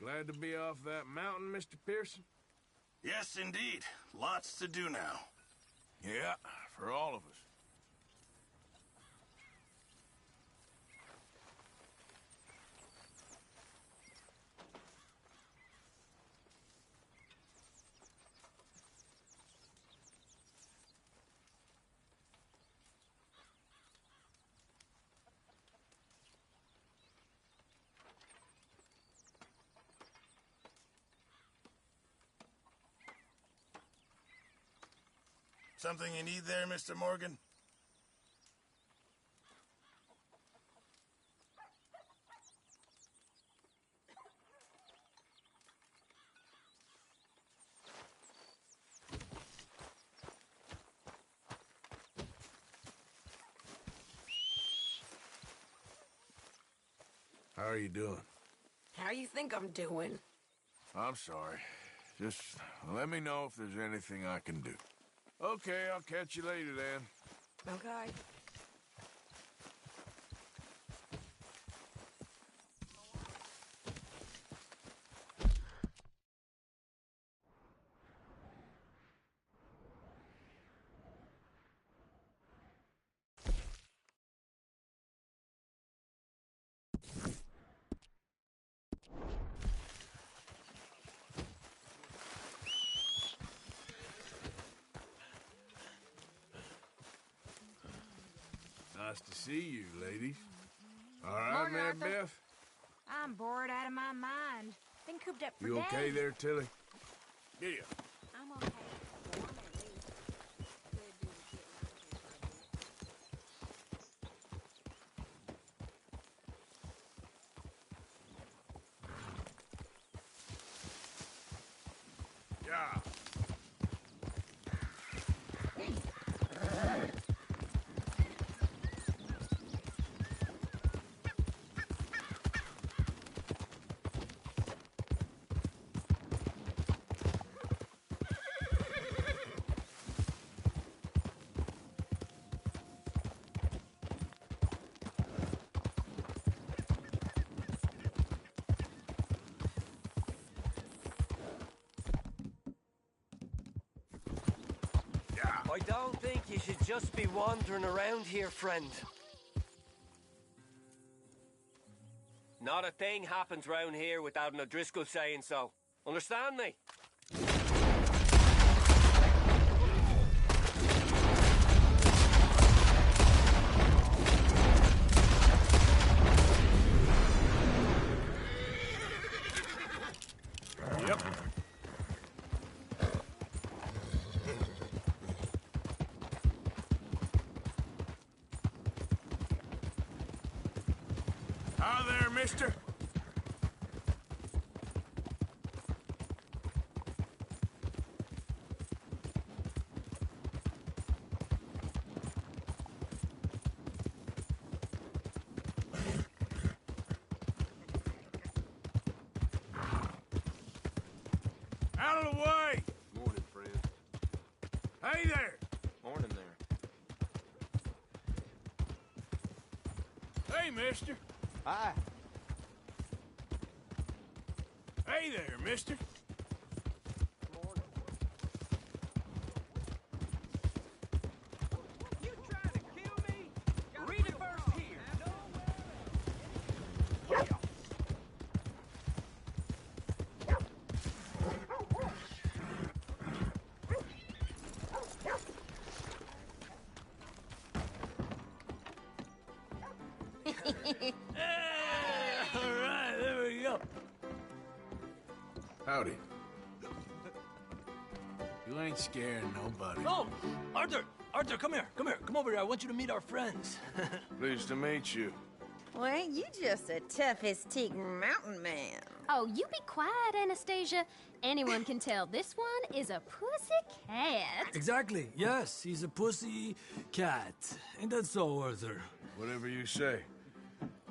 Glad to be off that mountain, Mr. Pearson? Yes, indeed. Lots to do now. Yeah, for all of us. Something you need there, Mr. Morgan? How are you doing? How you think I'm doing? I'm sorry. Just let me know if there's anything I can do. Okay, I'll catch you later then. Okay. Nice to see you, ladies. All right, Morning, Mary Arthur. Beth? I'm bored out of my mind. Been cooped up for You days. okay there, Tilly? Yeah. I'm okay. Yeah. I don't think you should just be wandering around here, friend. Not a thing happens round here without an O'Driscoll saying so. Understand me? Yep. Hi there, mister. Out of the way! Morning, friend. Hey there! Morning there. Hey, mister! Hi. Hey there, mister! Morning. You trying to kill me? Read it first here. All right, there we go. Howdy. You ain't scaring nobody. Oh, Arthur! Arthur, come here. Come here. Come over here. I want you to meet our friends. Pleased to meet you. Well, ain't you just a tough-as-teak mountain man? Oh, you be quiet, Anastasia. Anyone can tell this one is a pussy cat. Exactly. Yes, he's a pussy cat. Ain't that so, Arthur? Whatever you say.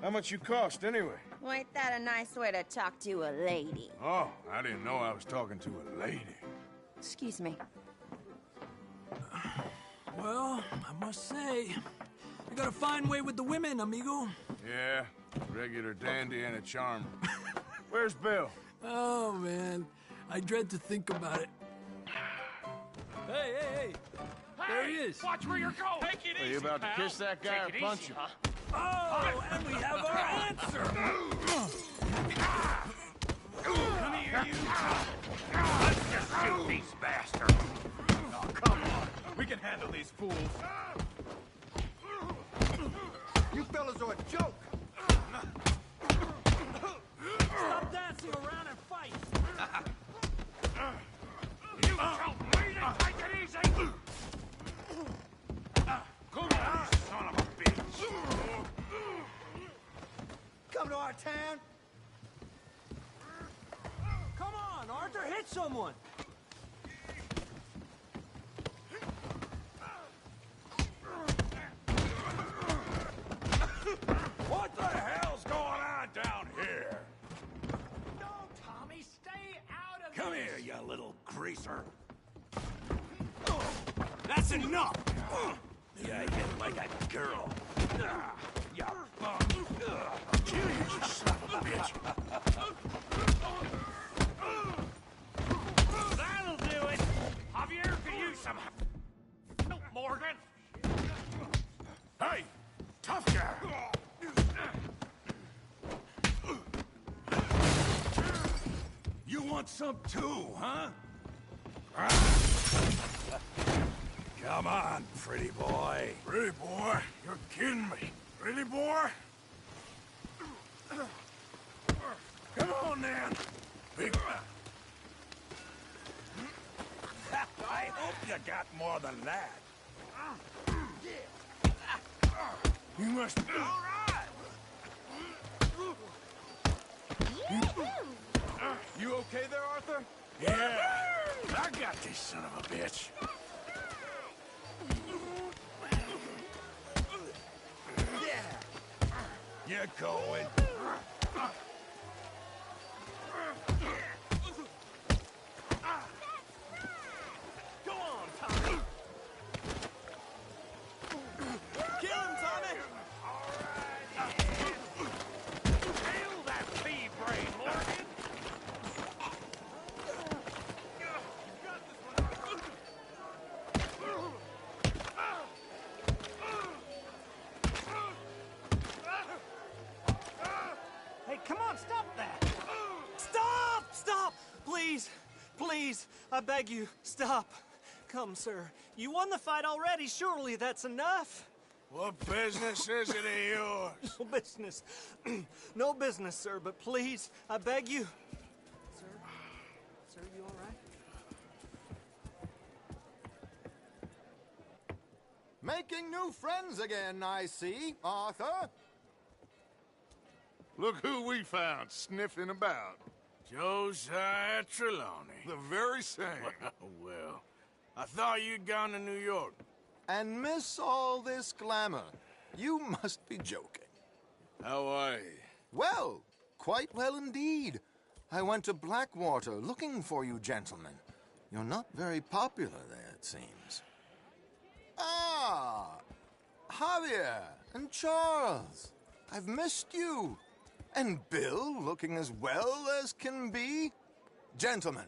How much you cost, anyway? Well, ain't that a nice way to talk to a lady? Oh, I didn't know I was talking to a lady. Excuse me. Well, I must say, you got a fine way with the women, amigo. Yeah, regular dandy and a charmer. Where's Bill? Oh, man. I dread to think about it. Hey! There he is. Watch where you're going. Take it easy, Are you about to pal. kiss that guy Take or it punch easy, him? huh? Oh, and we have our answer. Come here, you. Let's just shoot these bastards. Oh, come on. We can handle these fools. You fellas are a joke. Stop dancing around and fight. You tell me to take it easy. Come on, son of a bitch. Come to our town. Come on, Arthur, hit someone. What the hell's going on down here? No, Tommy, stay out of Come here, you little greaser. That's enough. Yeah, hit like a girl. You bum. I'll kill you, you son of a bitch. That'll do it. Javier could use some. No, Morgan. Hey, tough guy. You want some too, huh? Come on, pretty boy. Pretty boy? You're kidding me. Pretty boy? Come on, then. Big... I hope you got more than that. You must... All right! You okay there, Arthur? Yeah, I got this son of a bitch. You're going. Go on, Tommy. Kill him, Tommy. Kill that pea brain, Morgan. Hey, come on, stop that! Stop! Stop! Please! Please! I beg you, stop! Come, sir. You won the fight already. Surely that's enough. What business is it of yours? No business. No business, sir, but please, I beg you. Sir? Sir, you all right? Making new friends again, I see, Arthur. Look who we found sniffing about. Josiah Trelawney. The very same. Well, I thought you'd gone to New York. And miss all this glamour. You must be joking. How are you? Well, quite well indeed. I went to Blackwater looking for you gentlemen. You're not very popular there, it seems. Ah, Javier and Charles. I've missed you. And Bill looking as well as can be. Gentlemen,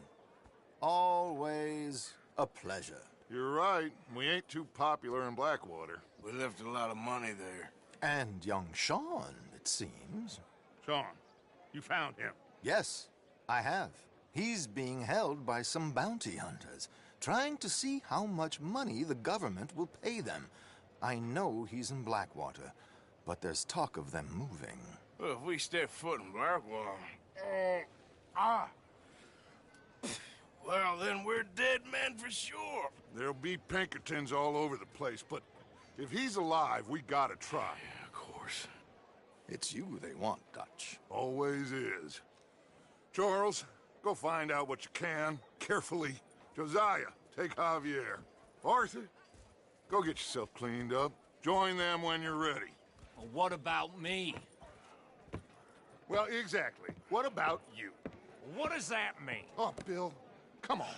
always a pleasure. You're right. We ain't too popular in Blackwater. We left a lot of money there. And young Sean, it seems. Sean, you found him. Yes, I have. He's being held by some bounty hunters, trying to see how much money the government will pay them. I know he's in Blackwater, but there's talk of them moving. Well, if we step foot in Blackwater... Well, then we're dead men for sure. There'll be Pinkertons all over the place, but if he's alive, we gotta try. Yeah, of course. It's you they want, Dutch. Always is. Charles, go find out what you can, carefully. Josiah, take Javier. Arthur, go get yourself cleaned up. Join them when you're ready. Well, what about me? Well, exactly. What about you? What does that mean? Oh, Bill, come on.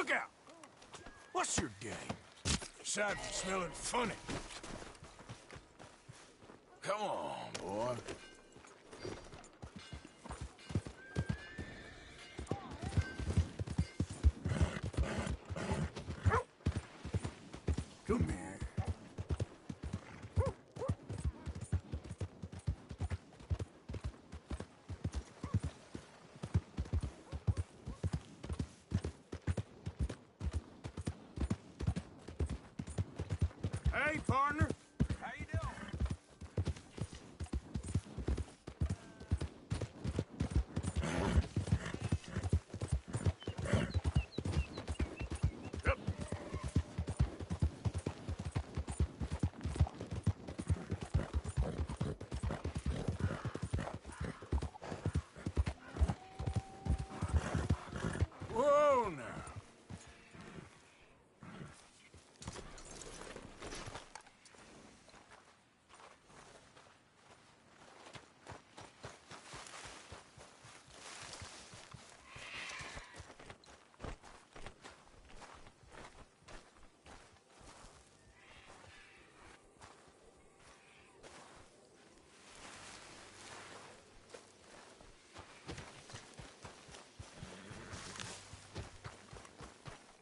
Look out! What's your game? Aside from smelling funny. Come on, boy. Come here. Hey, partner. How you doing? Yep. Whoa, now.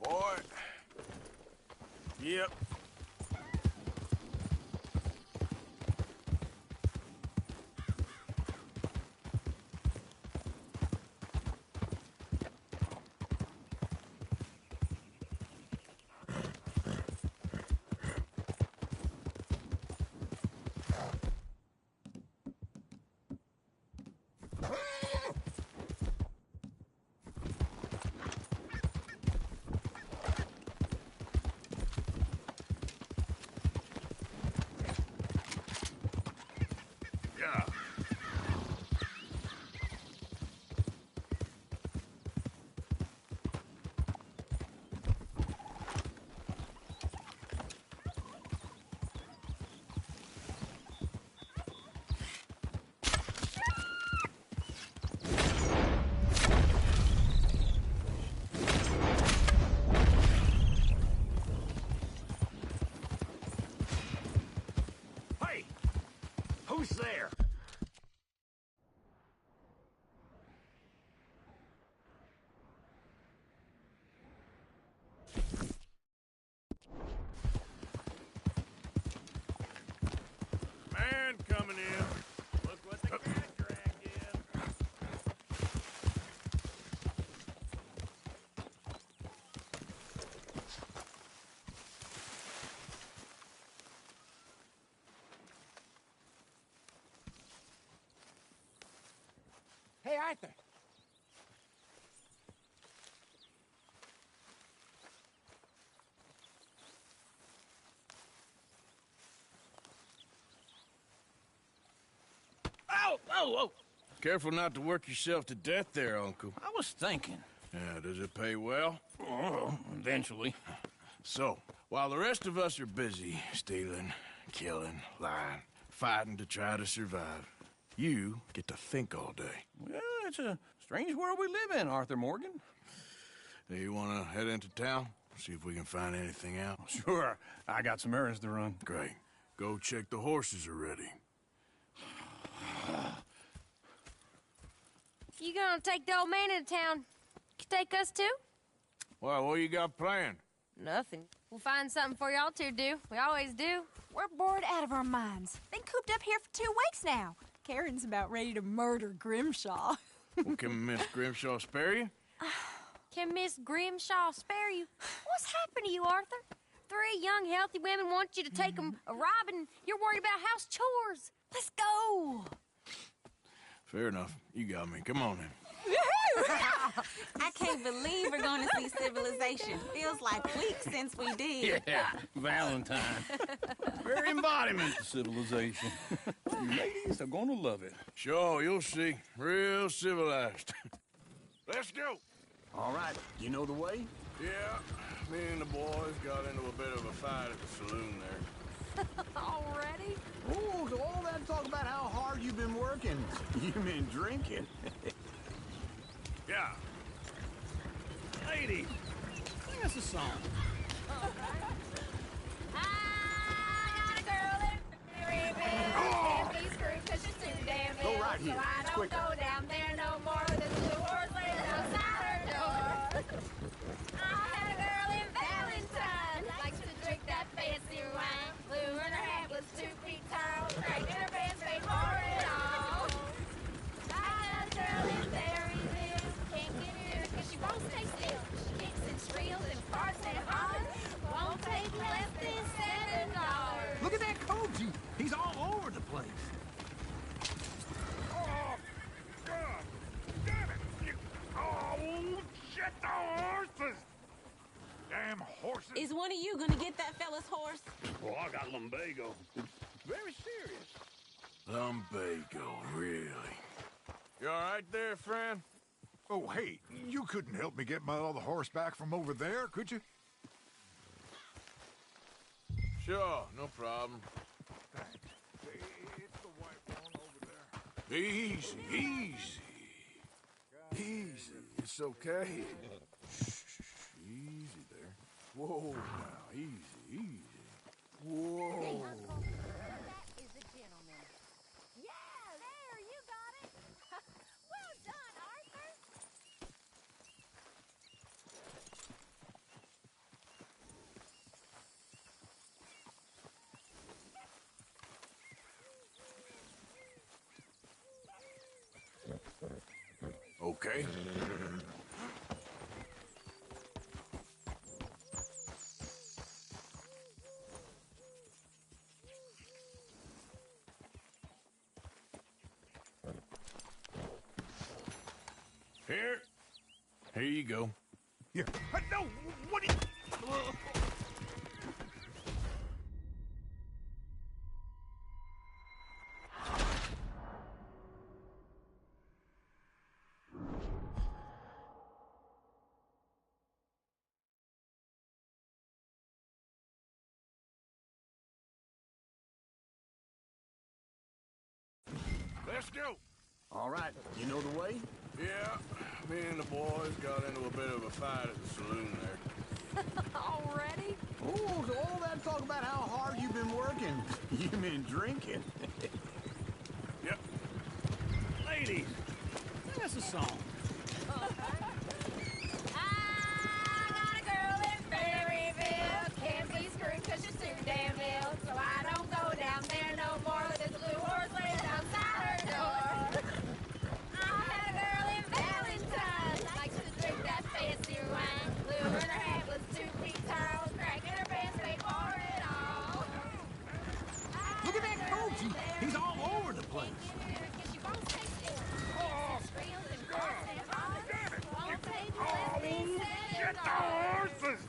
Boy. Yep. Yeah. Hey! Who's there? Man coming in. Look what the cat dragged in. Hey, Arthur. Ow! Oh, oh! Careful not to work yourself to death there, Uncle. I was thinking. Yeah, does it pay well? Oh, eventually. So, while the rest of us are busy stealing, killing, lying, fighting to try to survive, you get to think all day. Well, it's a strange world we live in, Arthur Morgan. Do you want to head into town? See if we can find anything out? Sure. I got some errands to run. Great. Go check the horses are ready. You gonna take the old man into town? Take us too? Well, what you got planned? Nothing. We'll find something for y'all to do. We always do. We're bored out of our minds. Been cooped up here for 2 weeks now. Karen's about ready to murder Grimshaw. Well, can Miss Grimshaw spare you? Can Miss Grimshaw spare you? What's happened to you, Arthur? 3 young, healthy women want you to take them a robbing. You're worried about house chores. Let's go. Fair enough. You got me. Come on then. I can't believe we're going to see civilization. Feels like weeks since we did. Yeah, Valentine. Very embodiment of civilization. You ladies are gonna love it. Sure, you'll see. Real civilized. Let's go. All right, you know the way? Yeah, me and the boys got into a bit of a fight at the saloon there. Already? Oh, so all that talk about how hard you've been working. You mean drinking. Yeah. Lady, That's a song. Go right here. It's quicker. Go down there no more. There's a blue horse laying outside her door. I had a girl in Valentine, likes to drink that fancy wine. Blue and her hat was 2 feet tall, cracking her pants paid for it all. I had a girl in Berryville, can't get near cause she won't stay still. She kicks and squeals and farts and hollers, won't take less than $7. Look at that Koji. He's all over the place. Oh, God! Damn it! Oh, shit, the horses! Damn horses! Is one of you gonna get that fella's horse? Oh, I got lumbago. It's very serious. Lumbago, really? You all right there, friend? Oh, hey, you couldn't help me get my other horse back from over there, could you? Sure, no problem. Thanks. It's the white one over there. Easy, easy. Easy. It's okay. Shh, easy there. Whoa, now, easy, easy. Whoa. That is a gentleman. Yeah, there, you got it. Well done, Arthur. Okay. Here you go. Yeah. No, what are you... Let's go. All right, you know the way? Yeah, me and the boys got into a bit of a fight at the saloon there. Already? Oh, so all that talk about how hard you've been working. You've been drinking. Yep. Ladies, That's a song. I got a girl in Berryville, can't be screwed cause she's too damn ill. So I don't go down there no more. There's a blue horse laying outside her door. I had a girl in Valentine, likes to drink that fancy wine. Blue and her hat was 2 feet tall, cracking her pants paid for it all. look at that Koji. He's all over the place. Cause she won't stay still. Kicks and squeals and farts and hollers, won't take less than Get the $7. horses!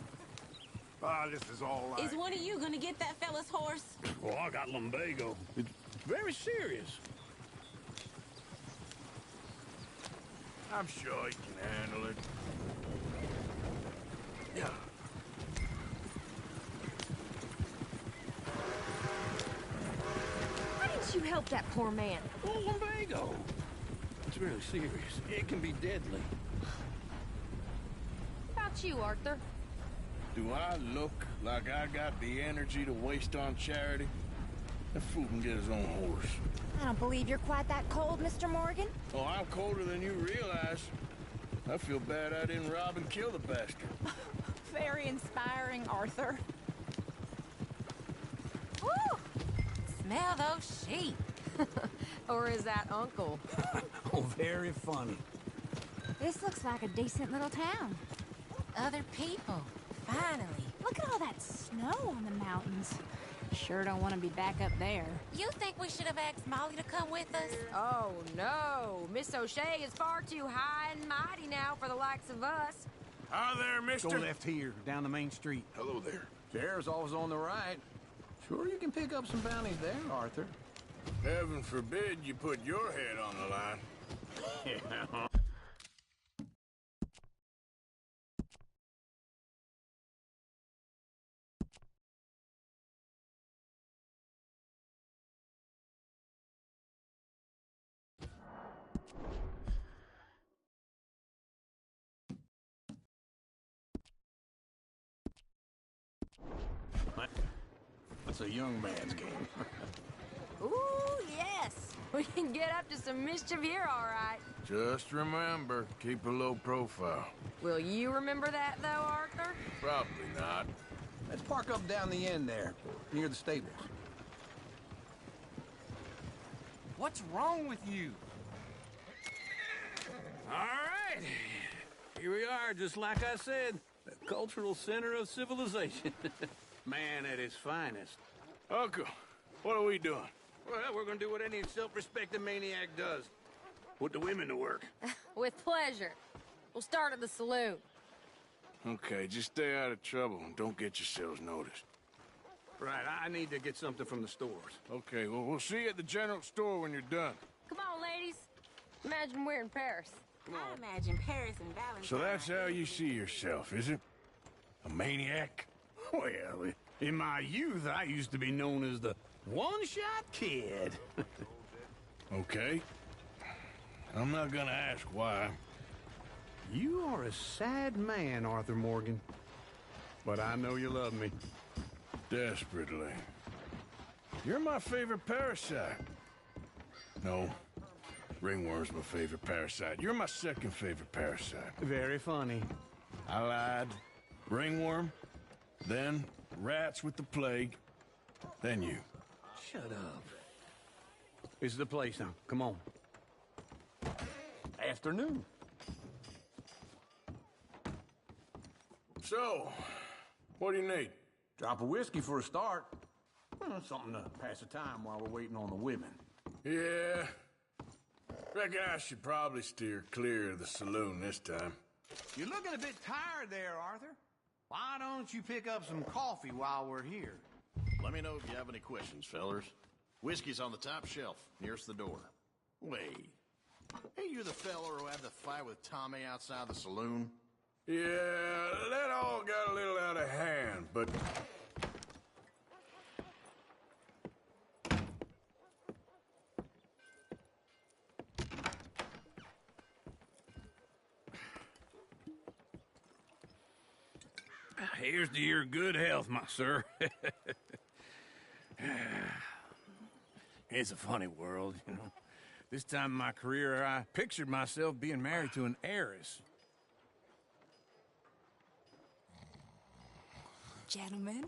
Ah, this is all right. Is one of you gonna get that fella's horse? Oh, I got lumbago. It's very serious. I'm sure he can handle it. Yeah. Why didn't you help that poor man? Oh, lumbago. It's really serious. It can be deadly. What about you, Arthur? Do I look like I got the energy to waste on charity? That fool can get his own horse. I don't believe you're quite that cold, Mr. Morgan. Oh, I'm colder than you realize. I feel bad I didn't rob and kill the bastard. Very inspiring, Arthur. Woo! Smell those sheep. Or is that Uncle? Oh, very funny. This looks like a decent little town. Other people. Finally. Look at all that snow on the mountains. Sure don't want to be back up there. You think we should have asked Molly to come with us? Oh, no. Miss O'Shea is far too high and mighty now for the likes of us. Hi there, Go mister. left here, down the main street. Hello there. Sheriff's always on the right. Sure you can pick up some bounties there, Arthur. Heaven forbid you put your head on the line. Yeah. That's a young man's game. Ooh, yes. We can get up to some mischief here, all right. Just remember, keep a low profile. Will you remember that, though, Arthur? Probably not. Let's park up down the end there, near the stables. What's wrong with you? All right. Here we are, just like I said. The cultural center of civilization. Man at his finest. Uncle, what are we doing? Well, we're gonna do what any self-respecting maniac does. Put the women to work. With pleasure. We'll start at the saloon. Okay, just stay out of trouble and don't get yourselves noticed. Right, I need to get something from the stores. Okay, well, we'll see you at the general store when you're done. Come on, ladies. Imagine we're in Paris. I imagine Paris and Valentine. So that's how you see yourself, is it? A maniac? Well, in my youth, I used to be known as the one-shot kid. Okay. I'm not gonna ask why. You are a sad man, Arthur Morgan. But I know you love me. Desperately. You're my favorite parasite. No. Ringworm's my favorite parasite. You're my second favorite parasite. Very funny. I lied. Ringworm, then rats with the plague, then you. Shut up. This is the place now. Come on. Afternoon. So, what do you need? Drop of whiskey for a start. Something to pass the time while we're waiting on the women. Yeah. Reckon I should probably steer clear of the saloon this time. You're looking a bit tired there, Arthur. Why don't you pick up some coffee while we're here? Let me know if you have any questions, fellers. Whiskey's on the top shelf, nearest the door. Wait. Hey, you the feller who had the fight with Tommy outside the saloon? Yeah, that all got a little out of hand, but... Here's to your good health, my sir. It's a funny world, you know. This time in my career, I pictured myself being married to an heiress. Gentlemen,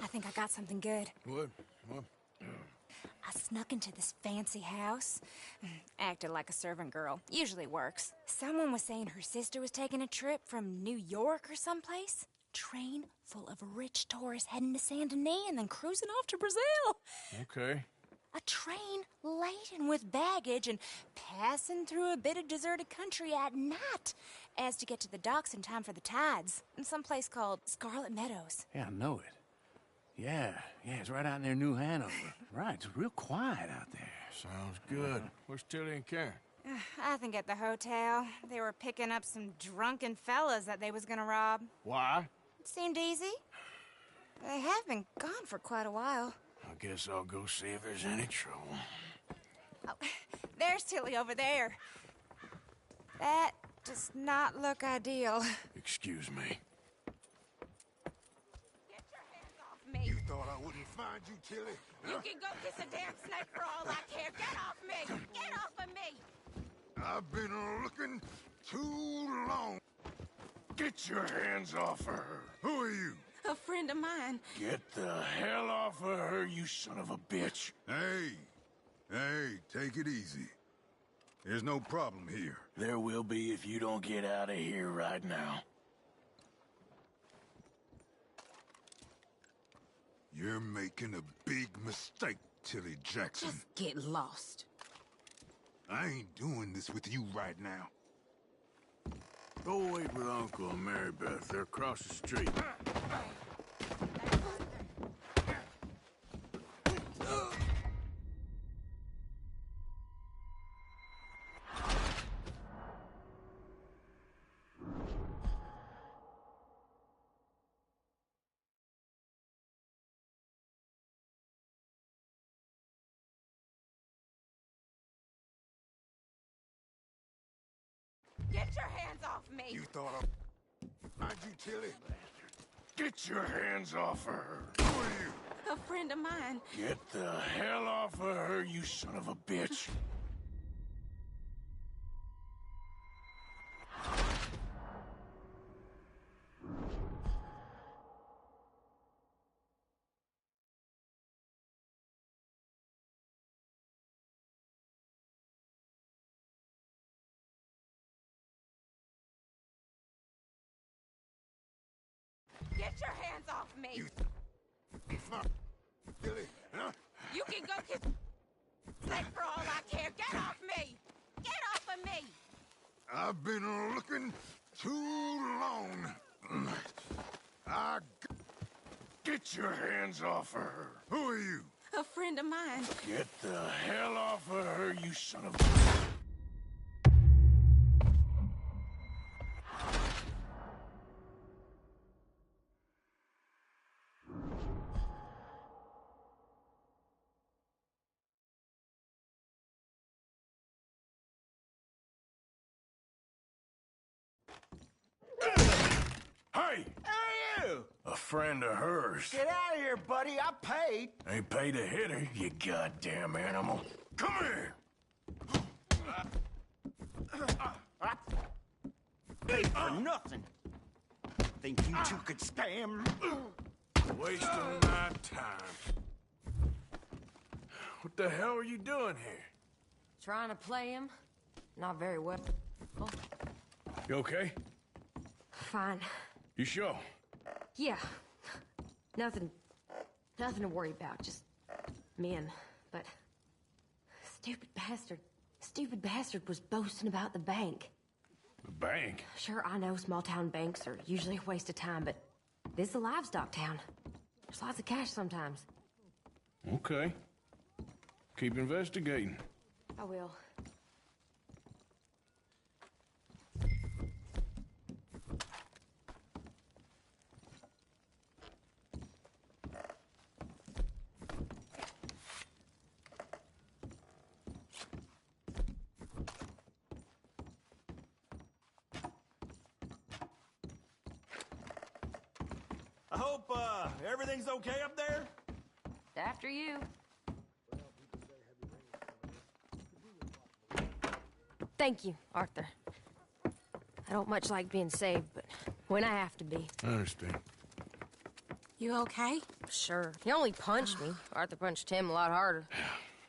I think I got something good. What? I snuck into this fancy house. Acted like a servant girl. Usually works. Someone was saying her sister was taking a trip from New York or someplace. Train full of rich tourists heading to Saint Denis and then cruising off to Brazil. Okay. A train laden with baggage and passing through a bit of deserted country at night as to get to the docks in time for the tides in some place called Scarlet Meadows. Yeah, I know it. Yeah, it's right out near New Hanover. Right, it's real quiet out there. Sounds good. Where's Tilly and Karen? I think at the hotel. They were picking up some drunken fellas that they was gonna rob. Why? It seemed easy. They have been gone for quite a while. I guess I'll go see if there's any trouble. Oh, there's Tilly over there. That does not look ideal. Excuse me. Get your hands off me. You thought I wouldn't find you, Tilly? You can go kiss a damn snake for all I care. Get off me! Get off of me! I've been looking too long. Get your hands off her. Who are you? A friend of mine. Get the hell off of her, you son of a bitch. Hey, take it easy. There's no problem here. There will be if you don't get out of here right now. You're making a big mistake, Tilly Jackson. Just get lost. I ain't doing this with you right now. Go wait with Uncle and Mary Beth. They're across the street. Get your hands off me! You thought I'd find you, Tilly? Get your hands off of her. Who are you? A friend of mine. Get the hell off of her, you son of a bitch. Get your hands off me! You can go get sick for all I care. Get off me! Get off of me! I've been looking too long. Get your hands off of her. Who are you? A friend of mine. Get the hell off of her, you son of a... Hey! Who are you? A friend of hers. Get out of here, buddy. I paid. Ain't paid to hit her, you goddamn animal. Come here! I paid for nothing. Think you two could scam? Wasting my time. What the hell are you doing here? Trying to play him? Not very well. Oh, You okay? fine. You sure? Yeah. Nothing to worry about. Just men. But stupid bastard was boasting about the bank. The bank? Sure, I know small town banks are usually a waste of time, but this is a livestock town. There's lots of cash sometimes. Okay. Keep investigating. I will. I hope, everything's okay up there? After you. Thank you, Arthur. I don't much like being saved, but when I have to be. I understand. You okay? Sure. He only punched me. Arthur punched him a lot harder.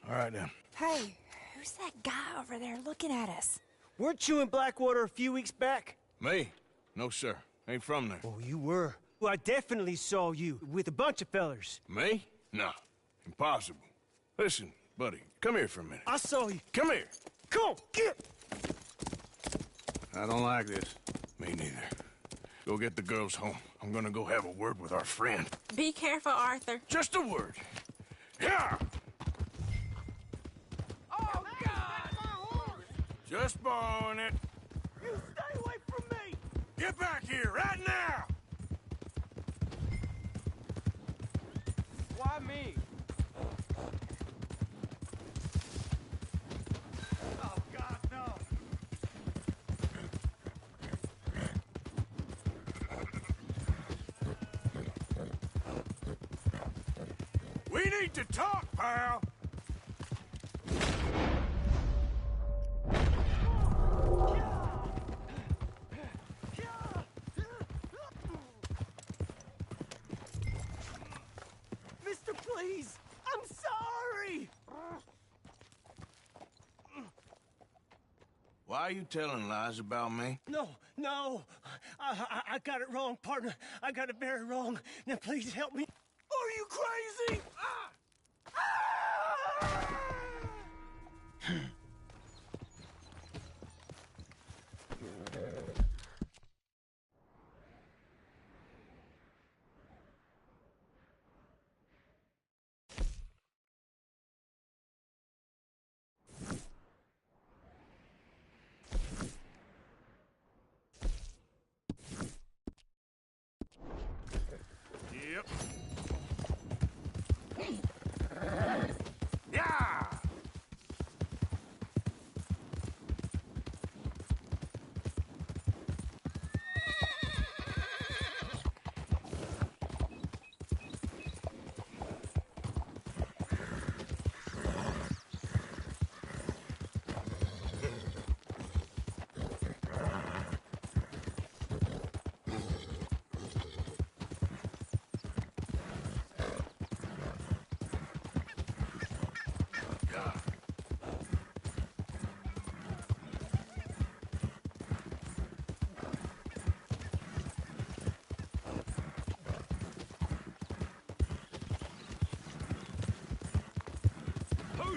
All right, then. Hey, who's that guy over there looking at us? Weren't you in Blackwater a few weeks back? Me? No, sir. Ain't from there. Oh, you were. Well, I definitely saw you with a bunch of fellers. Me? No. Impossible. Listen, buddy, come here for a minute. I saw you. Come here. Come on, get! I don't like this. Me neither. Go get the girls home. I'm gonna go have a word with our friend. Be careful, Arthur. Just a word. Yeah! Oh, God! Just borrowing it. You stay away from me! Get back here right now! Why me? Oh, God, no. We need to talk, pal. Mister, please! I'm sorry! Why are you telling lies about me? No. I got it wrong, partner. I got it very wrong. Now, please help me. Are you crazy? Yep. Yeah!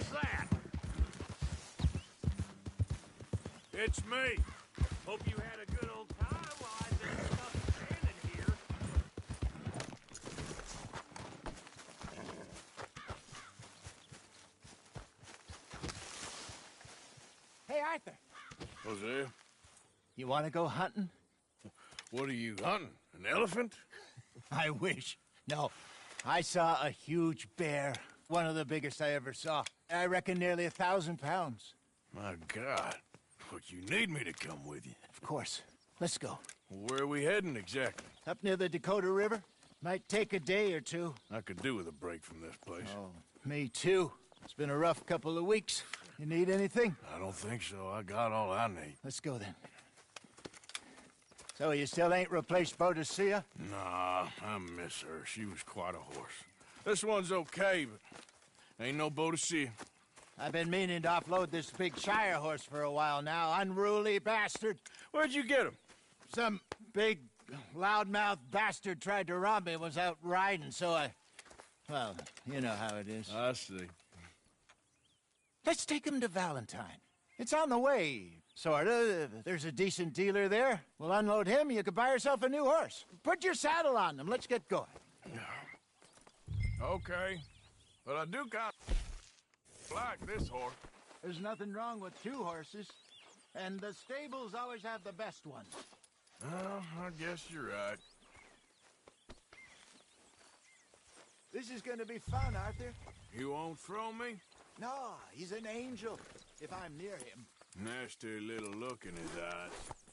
Who's that? It's me. Hope you had a good old time while I've been stuck standing here. Hey, Arthur. Hosea? You want to go hunting? What are you hunting? An elephant? I wish. No. I saw a huge bear. One of the biggest I ever saw. I reckon nearly 1,000 pounds. My God. But you need me to come with you. Of course. Let's go. Where are we heading exactly? Up near the Dakota River. Might take a day or two. I could do with a break from this place. Oh, me too. It's been a rough couple of weeks. You need anything? I don't think so. I got all I need. Let's go then. So you still ain't replaced Boadicea? Nah, I miss her. She was quite a horse. This one's okay, but ain't no Boadicea. I've been meaning to offload this big Shire horse for a while now. Unruly bastard. Where'd you get him? Some big, loudmouth bastard tried to rob me and was out riding, so I... Well, you know how it is. I see. Let's take him to Valentine. It's on the way, sorta. There's a decent dealer there. We'll unload him, you could buy yourself a new horse. Put your saddle on him, let's get going. Okay. But I do kind of like this horse. There's nothing wrong with two horses. And the stables always have the best ones. Well, I guess you're right. This is gonna be fun, Arthur. You won't throw me? No, he's an angel, if I'm near him. Nasty little look in his eyes.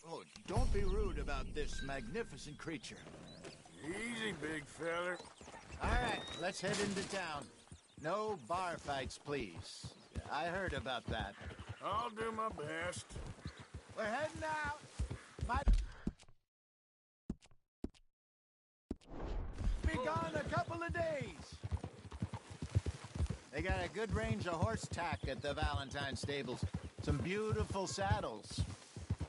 Oh, don't be rude about this magnificent creature. Easy, big feller. All right, let's head into town. No bar fights, please. I heard about that. I'll do my best. We're heading out. Be gone a couple of days. They got a good range of horse tack at the Valentine stables. Some beautiful saddles.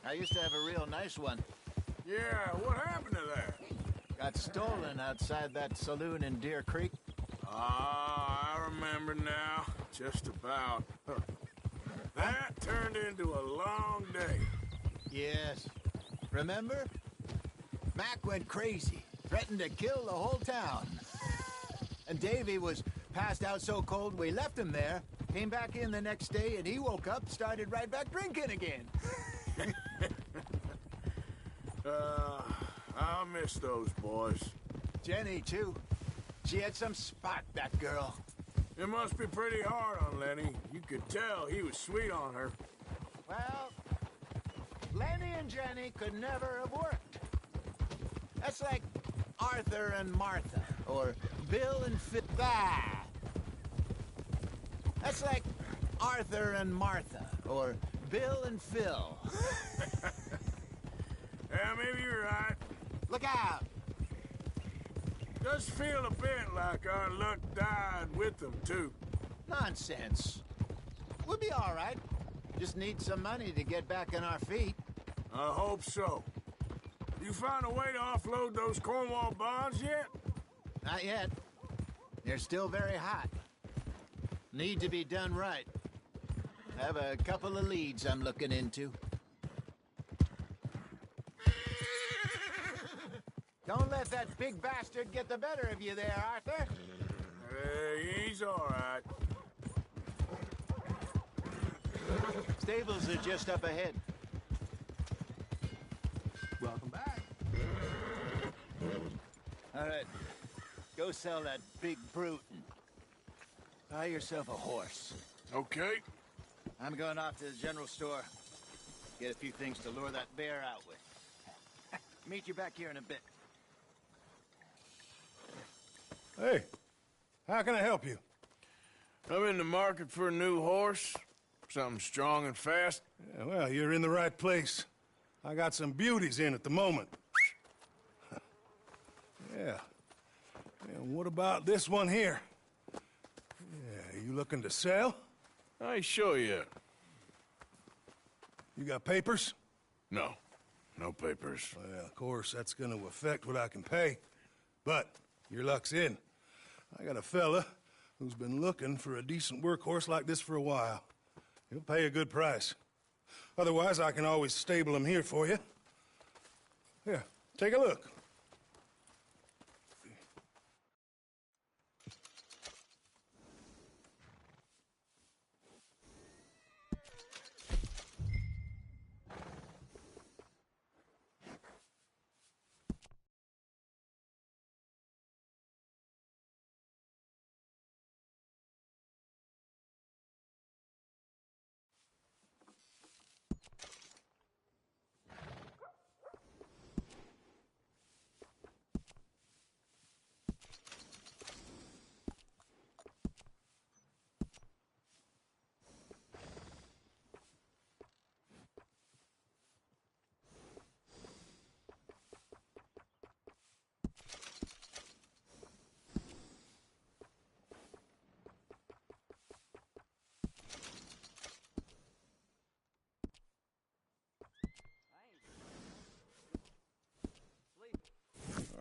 I used to have a real nice one. Yeah, what happened to that? Got stolen outside that saloon in Deer Creek. Ah, I remember now. Just about. That turned into a long day. Yes. Remember? Mac went crazy. Threatened to kill the whole town. And Davy was passed out so cold we left him there. Came back in the next day and he woke up, started right back drinking again. I'll miss those boys. Jenny, too. She had some spot, that girl. It must be pretty hard on Lenny. You could tell he was sweet on her. Well, Lenny and Jenny could never have worked. That's like Arthur and Martha, or Bill and Phil. That's like Arthur and Martha, or Bill and Phil. Yeah, maybe you're right. Look out! Does feel a bit like our luck died with them, too. Nonsense. We'll be all right. Just need some money to get back on our feet. I hope so. You find a way to offload those Cornwall bonds yet? Not yet. They're still very hot. Need to be done right. Have a couple of leads I'm looking into. Don't let that big bastard get the better of you there, Arthur. He's all right. Stables are just up ahead. Welcome back. All right. Go sell that big brute and buy yourself a horse. Okay. I'm going off to the general store. Get a few things to lure that bear out with. Meet you back here in a bit. Hey, how can I help you? I'm in the market for a new horse. Something strong and fast. Yeah, well, you're in the right place. I got some beauties in at the moment. Yeah. And what about this one here? Yeah, you looking to sell? I ain't sure yet. You got papers? No. No papers. Well, of course, that's gonna affect what I can pay. But your luck's in. I got a fella who's been looking for a decent workhorse like this for a while. He'll pay a good price. Otherwise, I can always stable him here for you. Here, take a look.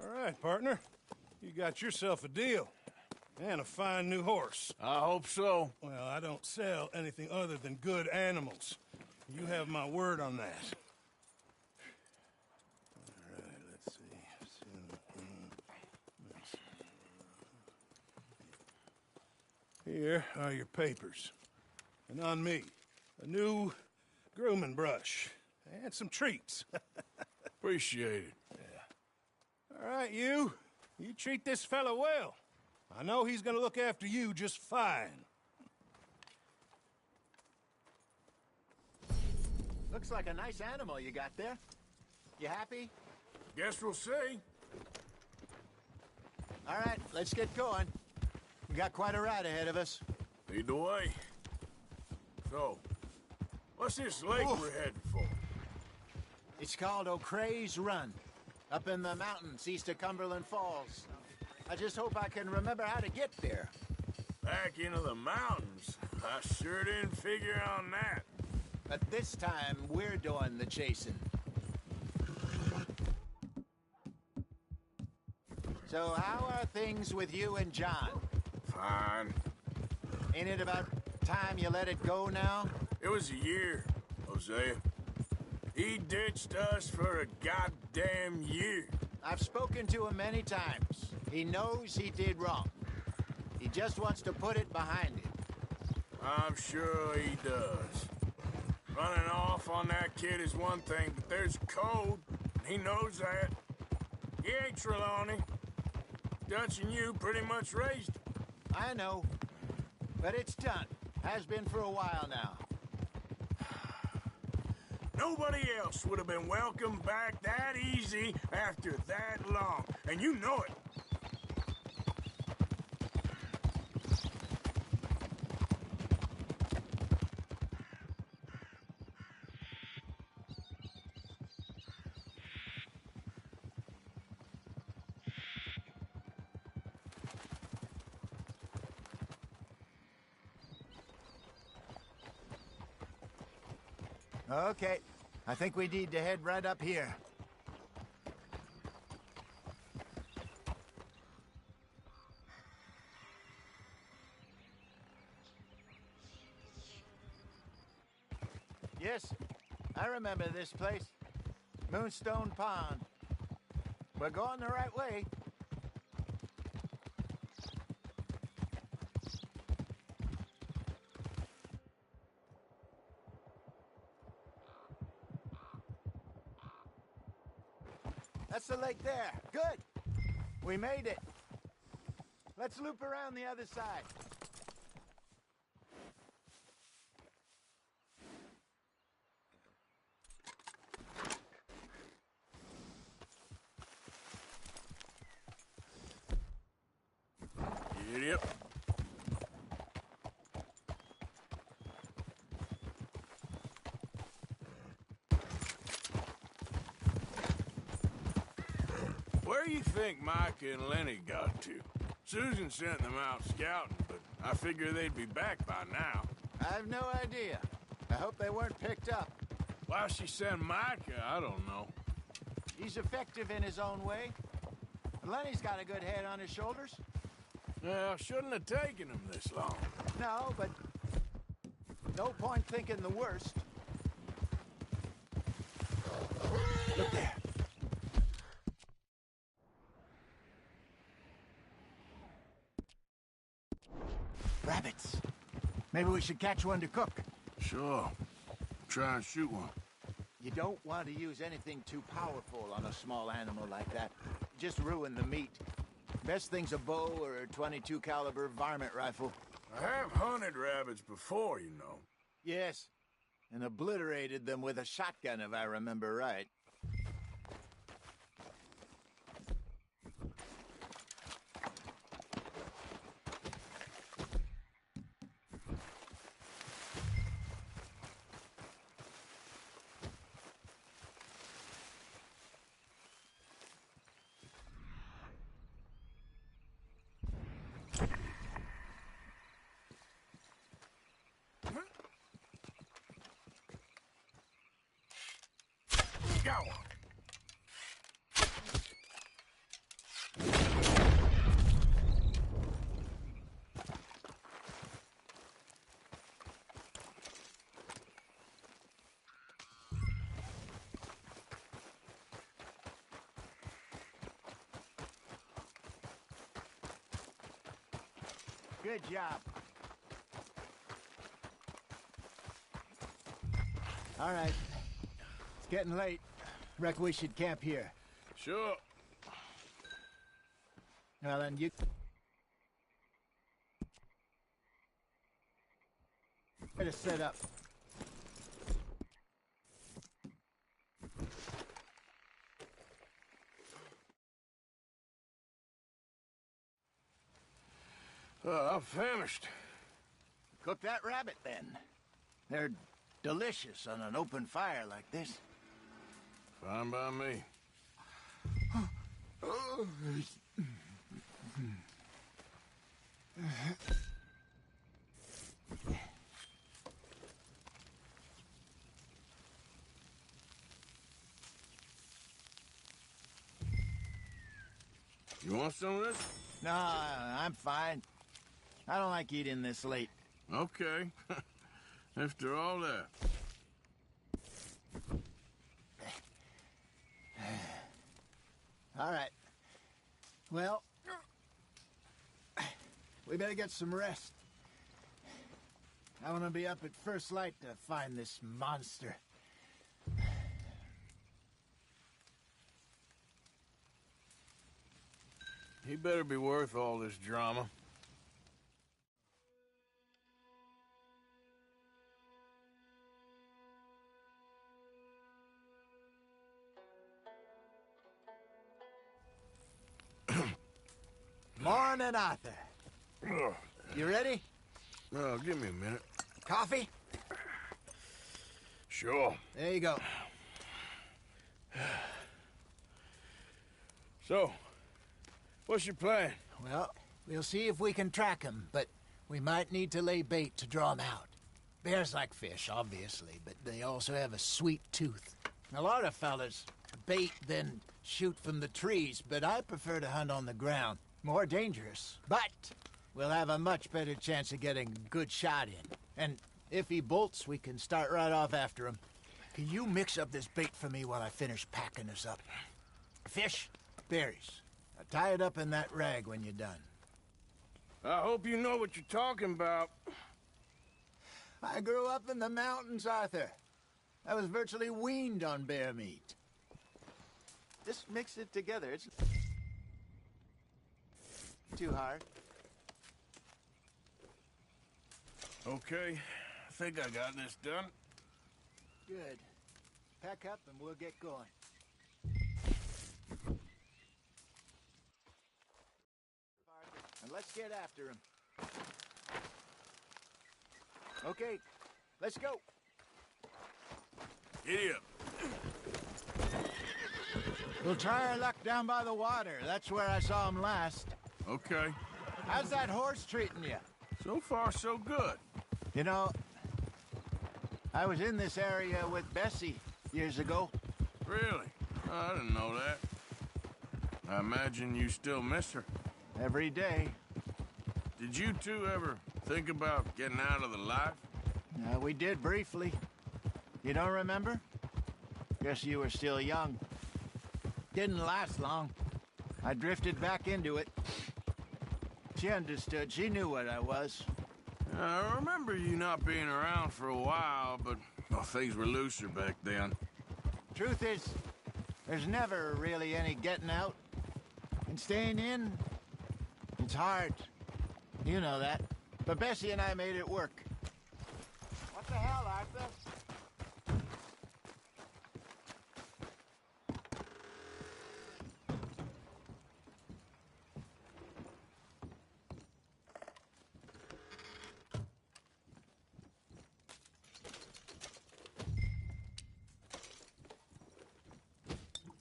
All right, partner. You got yourself a deal. And a fine new horse. I hope so. Well, I don't sell anything other than good animals. You have my word on that. All right, let's see. Here are your papers. And on me, a new grooming brush. And some treats. Appreciate it. All right, you treat this fella well. I know he's gonna look after you just fine. Looks like a nice animal you got there. You happy? Guess we'll see. All right, let's get going. We got quite a ride ahead of us. Lead the way. So, what's this lake we're heading for? It's called O'Creagh's Run, up in the mountains east of Cumberland Falls. I just hope I can remember how to get there. Back into the mountains? I sure didn't figure on that. But this time, we're doing the chasing. So how are things with you and John? Fine. Ain't it about time you let it go now? It was a year, Hosea. He ditched us for a goddamn year. I've spoken to him many times. He knows he did wrong. He just wants to put it behind him. I'm sure he does. Running off on that kid is one thing, but there's code. He knows that. He ain't Trelawney. Dutch and you pretty much raised him. I know. But it's done. Has been for a while now. Nobody else would have been welcomed back that easy after that long. And you know it. Okay. I think we need to head right up here. Yes, I remember this place. Moonstone Pond. We're going the right way. That's the lake there. Good. We made it. Let's loop around the other side. Yep. Where do you think Micah and Lenny got to? Susan sent them out scouting, but I figure they'd be back by now. I've no idea. I hope they weren't picked up. Why she sent Micah, I don't know. He's effective in his own way. And Lenny's got a good head on his shoulders. Well, shouldn't have taken him this long. No, but no point thinking the worst. Look there. Rabbits. Maybe we should catch one to cook. Sure. Try and shoot one. You don't want to use anything too powerful on a small animal like that. Just ruin the meat. Best thing's a bow or a .22 caliber varmint rifle. I have hunted rabbits before, you know. Yes, and obliterated them with a shotgun, if I remember right. Go! Good job. All right. It's getting late. Reckon we should camp here. Sure. Well, then you... better set up. I'm famished. Cook that rabbit, then. They're delicious on an open fire like this. Fine by me. You want some of this? No, I'm fine. I don't like eating this late. Okay. After all that. All right. Well, we better get some rest. I want to be up at first light to find this monster. He better be worth all this drama. Morning, Arthur. You ready? Oh, give me a minute. Coffee? Sure. There you go. So, what's your plan? Well, we'll see if we can track him, but we might need to lay bait to draw him out. Bears like fish, obviously, but they also have a sweet tooth. A lot of fellas bait, then shoot from the trees, but I prefer to hunt on the ground. More dangerous, but we'll have a much better chance of getting a good shot in. And if he bolts, we can start right off after him. Can you mix up this bait for me while I finish packing this up? Fish, berries. Now tie it up in that rag when you're done. I hope you know what you're talking about. I grew up in the mountains, Arthur. I was virtually weaned on bear meat. Just mix it together. It's too hard. Okay, I think I got this done. Good. Pack up and we'll get going. And let's get after him. Okay, let's go. Giddy up. We'll try our luck down by the water. That's where I saw him last. Okay. How's that horse treating you? So far, so good. You know, I was in this area with Bessie years ago. Really? Oh, I didn't know that. I imagine you still miss her. Every day. did you two ever think about getting out of the life? We did briefly. You don't remember? Guess you were still young. Didn't last long. I drifted back into it. She understood. She knew what I was. I remember you not being around for a while, but well, things were looser back then. Truth is, there's never really any getting out. And staying in, it's hard. You know that. But Bessie and I made it work. What the hell, Arthur?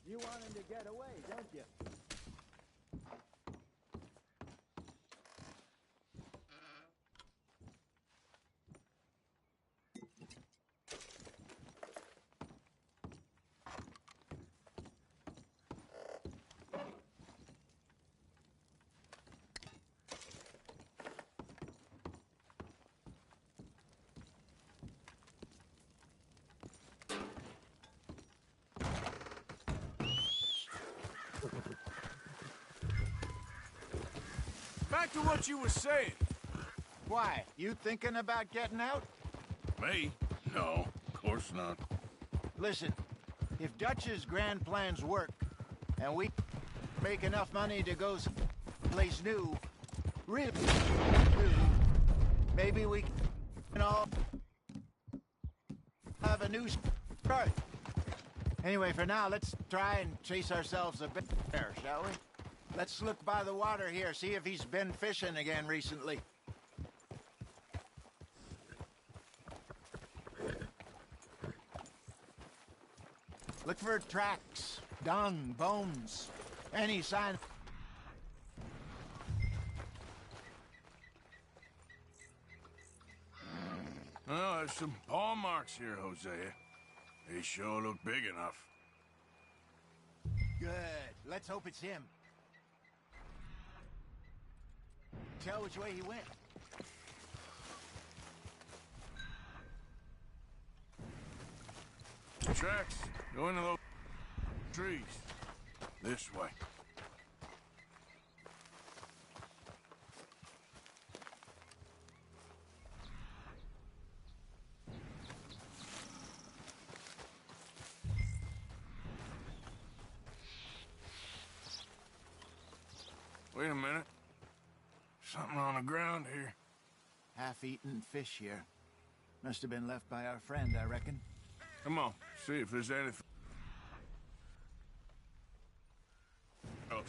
You want him to get away, don't you? Back to what you were saying. Why? You thinking about getting out? Me? No, of course not. Listen, if Dutch's grand plans work, and we make enough money to go someplace new, really new, maybe we can all have a new start. Anyway, for now, let's try and chase ourselves a bear, shall we? Let's look by the water here, see if he's been fishing again recently. Look for tracks, dung, bones, any sign. Oh, there's some paw marks here, Hosea. They sure look big enough. Good. Let's hope it's him. Tell which way he went. Tracks. Go into those trees. This way. Wait a minute. Something on the ground here. Half-eaten fish here. Must have been left by our friend, I reckon. Come on, see if there's anything else.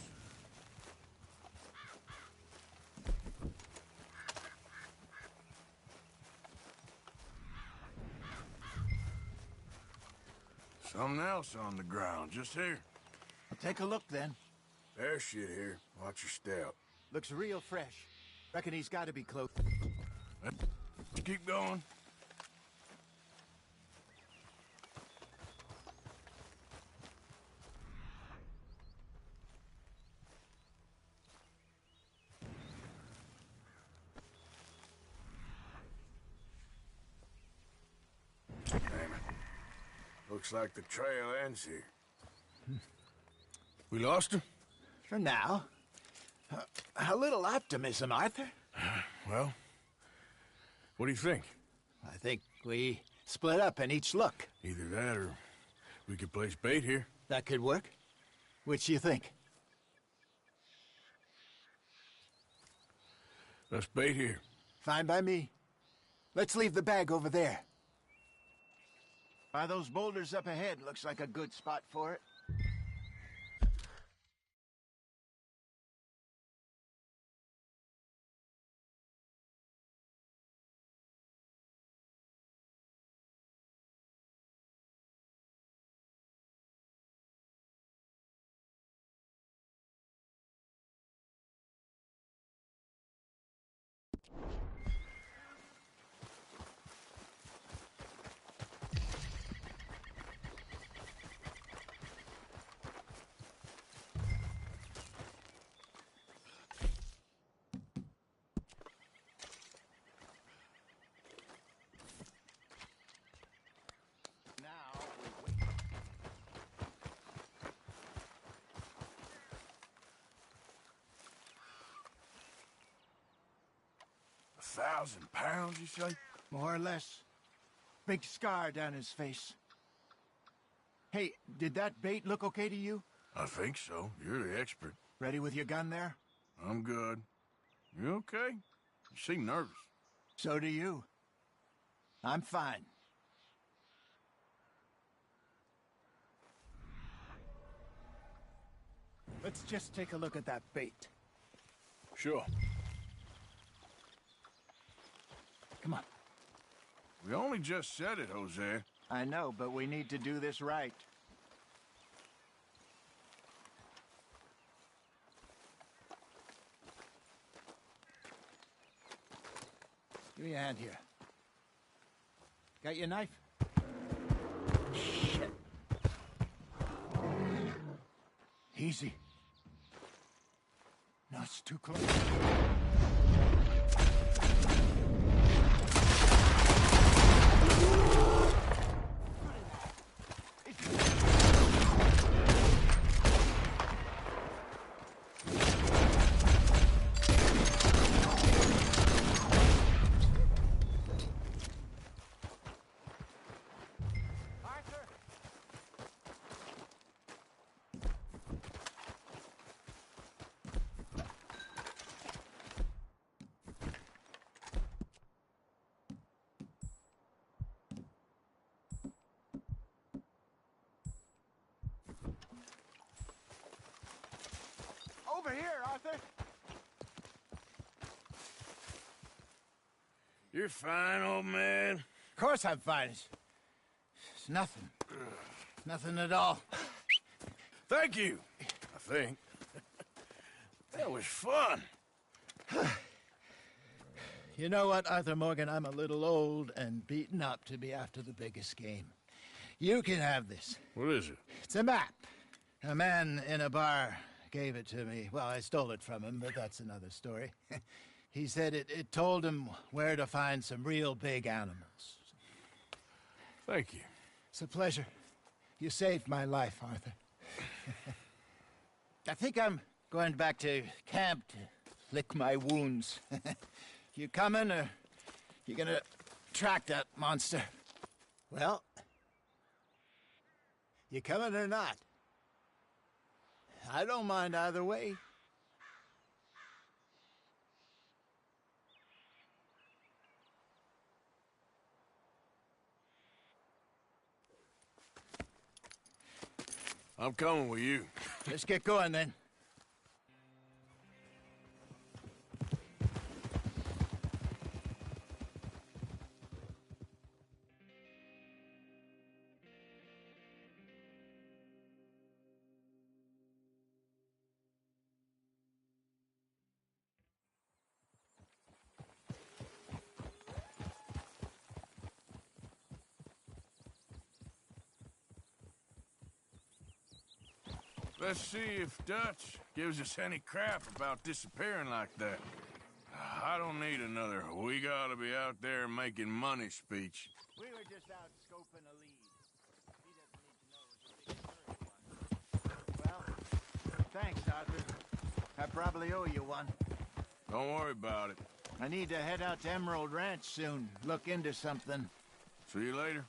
Something else on the ground, just here. Take a look, then. There's shit here. Watch your step. Looks real fresh. Reckon he's got to be close. Let's keep going. Damn it. Looks like the trail ends here. We lost him? For now. A little optimism, Arthur. Well, what do you think? I think we split up and each look. Either that or we could place bait here. That could work. Which do you think? Let's bait here. Fine by me. Let's leave the bag over there. By those boulders up ahead, looks like a good spot for it. 2,000 pounds, you say? More or less. Big scar down his face. Hey, did that bait look okay to you? I think so. You're the expert. Ready with your gun there? I'm good. You okay? You seem nervous. So do you. I'm fine. Let's just take a look at that bait. Sure. Come on. We only just said it, Jose. I know, but we need to do this right. Give me a hand here. Got your knife? Shit. Easy. No, it's too close. Over here, Arthur. You're fine, old man. Of course I'm fine. It's nothing. Nothing at all. Thank you, I think. That was fun. You know what, Arthur Morgan? I'm a little old and beaten up to be after the biggest game. You can have this. What is it? It's a map. A man in a bar gave it to me. Well, I stole it from him, but that's another story. He said it told him where to find some real big animals. Thank you. It's a pleasure. You saved my life, Arthur. I think I'm going back to camp to lick my wounds. You coming, or you gonna track that monster? Well, you coming or not? I don't mind either way. I'm coming with you. Let's get going, then. Let's see if Dutch gives us any crap about disappearing like that. I don't need another "we gotta be out there making money" speech. We were just out scoping a lead. He doesn't need to know it's a big one. Well, thanks, Arthur. I probably owe you one. Don't worry about it. I need to head out to Emerald Ranch soon. Look into something. See you later.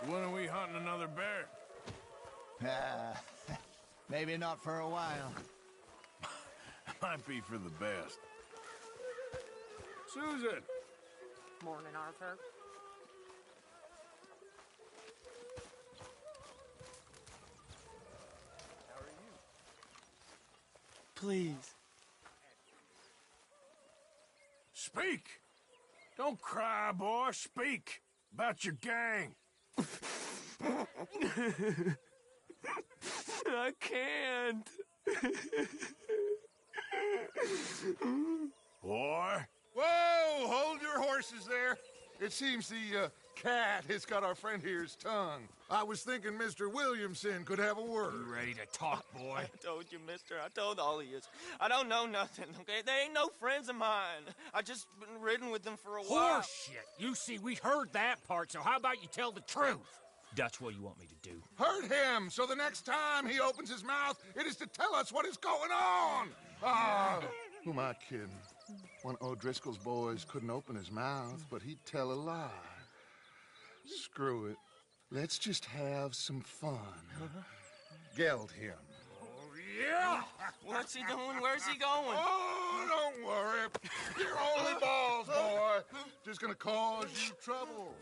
When are we hunting another bear? Maybe not for a while. Might be for the best. Susan! Morning, Arthur. How are you? Please. Speak! Don't cry, boy. Speak about your gang. I can't. Boy. Whoa! Hold your horses there. It seems the cat has got our friend here's tongue. I was thinking Mr. Williamson could have a word. You ready to talk, boy? I told you, mister. I told all of you. I don't know nothing, okay? They ain't no friends of mine. I just been ridden with them for a while. Horseshit. You see, we heard that part, so how about you tell the truth? Dutch, what do you want me to do? Hurt him, so the next time he opens his mouth, it is to tell us what is going on. Ah, who am I kidding? One of O'Driscoll's boys couldn't open his mouth, but he'd tell a lie. Screw it. Let's just have some fun. Geld him. Yeah! What's he doing? Where's he going? Oh, don't worry. You're only balls, boy. Just gonna cause you trouble.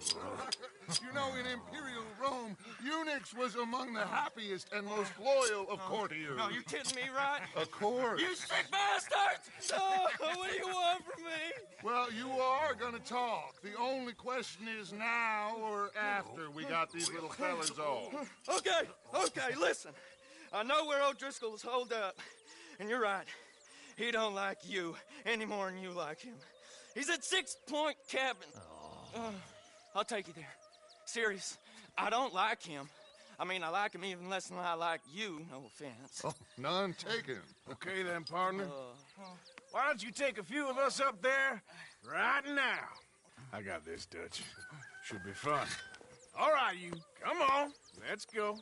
You know, in Imperial Rome, eunuchs was among the happiest and most loyal of courtiers. No, you kidding me, right? Of course. You sick bastards! Oh, what do you want from me? Well, you are gonna talk. The only question is now or after we got these little fellas off. Okay, listen. I know where O'Driscoll is holed up, and you're right. He don't like you any more than you like him. He's at 6 Point Cabin. I'll take you there. Serious, I don't like him. I mean, I like him even less than I like you, no offense. Oh, none taken. Okay then, partner. Why don't you take a few of us up there right now? I got this, Dutch. Should be fun. All right, you. Come on. Let's go.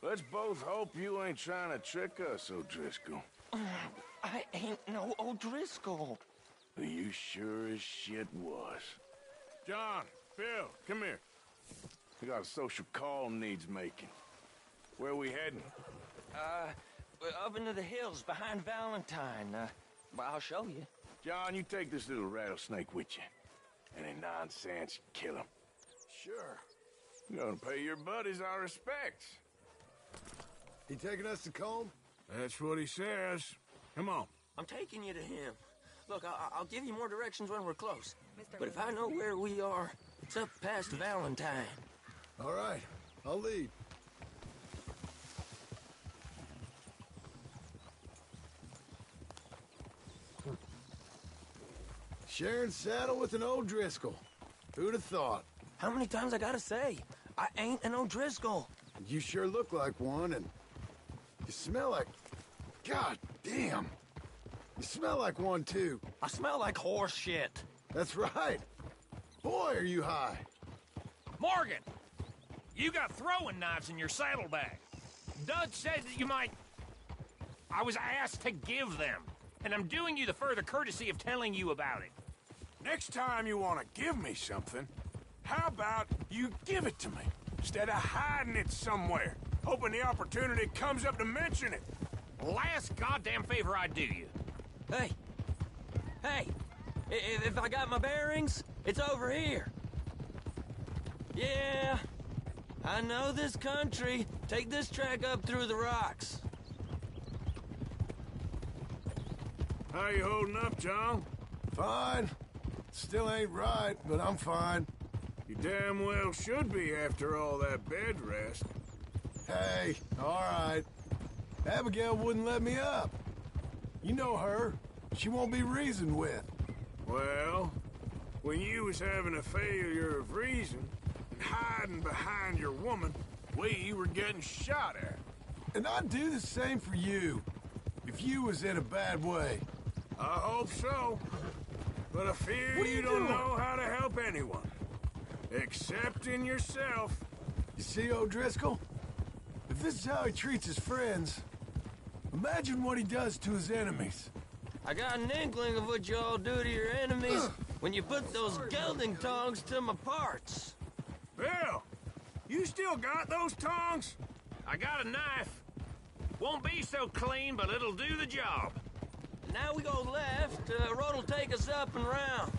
Let's both hope you ain't trying to trick us, O'Driscoll. I ain't no O'Driscoll. You sure as shit was. John, Bill, come here. We got a social call needs making. Where we heading? Up into the hills behind Valentine. Well, I'll show you. John, you take this little rattlesnake with you. Any nonsense, kill him. Sure. You're gonna pay your buddies our respects. He taking us to Combe? That's what he says. Come on. I'm taking you to him. Look, I'll give you more directions when we're close. But if I know where we are, it's up past Valentine. All right, I'll lead. Sharing saddle with an O'Driscoll. Who'd have thought? How many times I gotta say? I ain't an O'Driscoll. You sure look like one, and you smell like... God damn. You smell like one, too. I smell like horse shit. That's right. Boy, are you high. Morgan! You got throwing knives in your saddlebag. Dud said that you might... I was asked to give them, and I'm doing you the further courtesy of telling you about it. Next time you want to give me something, how about you give it to me, instead of hiding it somewhere, hoping the opportunity comes up to mention it? Last goddamn favor I do you. Hey! If I got my bearings, it's over here. Yeah, I know this country. Take this track up through the rocks. How you holding up, John? Fine. Still ain't right, but I'm fine. You damn well should be after all that bed rest. Hey, all right. Abigail wouldn't let me up. You know her. She won't be reasoned with. Well, when you was having a failure of reason and hiding behind your woman, we were getting shot at. And I'd do the same for you, if you was in a bad way. I hope so. But I fear you don't know how to help anyone. Except in yourself. You see, O'Driscoll? If this is how he treats his friends, imagine what he does to his enemies. I got an inkling of what y'all do to your enemies when you put those gelding tongs to my parts. Bill, you still got those tongs? I got a knife. Won't be so clean, but it'll do the job. Now we go left, road'll take us up and round.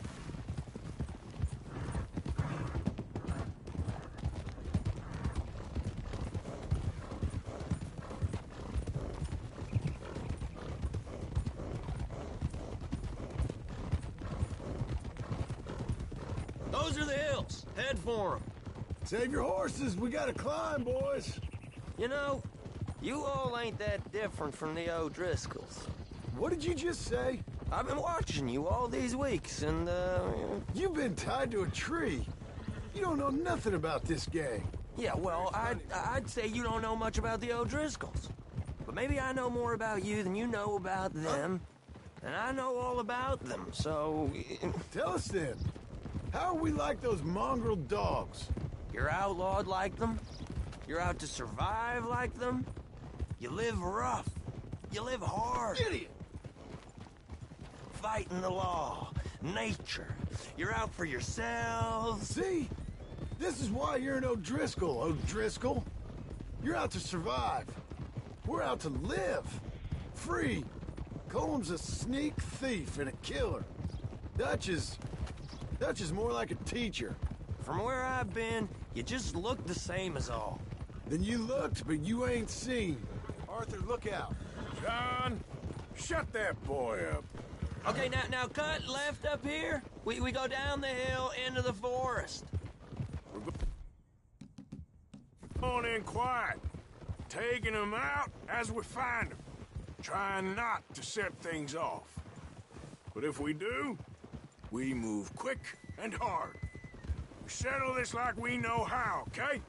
Those are the hills. Head for them. Save your horses. We gotta climb, boys. You know, you all ain't that different from the O'Driscolls. What did you just say? I've been watching you all these weeks, and, You've been tied to a tree. You don't know nothing about this gang. Yeah, well, I'd say you don't know much about the O'Driscolls. But maybe I know more about you than you know about them. And I know all about them, so... Tell us then. How are we like those mongrel dogs? You're outlawed like them. You're out to survive like them. You live rough. You live hard. Idiot! Fighting the law. Nature. You're out for yourselves. See? This is why you're an O'Driscoll, O'Driscoll. You're out to survive. We're out to live. Free. Colm's a sneak thief and a killer. Dutch is more like a teacher. From where I've been, you just look the same as all. Then you looked, but you ain't seen. Arthur, look out. John, shut that boy up. Okay, now cut left up here. We go down the hill into the forest. We're going in quiet. Taking them out as we find them. Trying not to set things off. But if we do, we move quick and hard. We settle this like we know how, okay?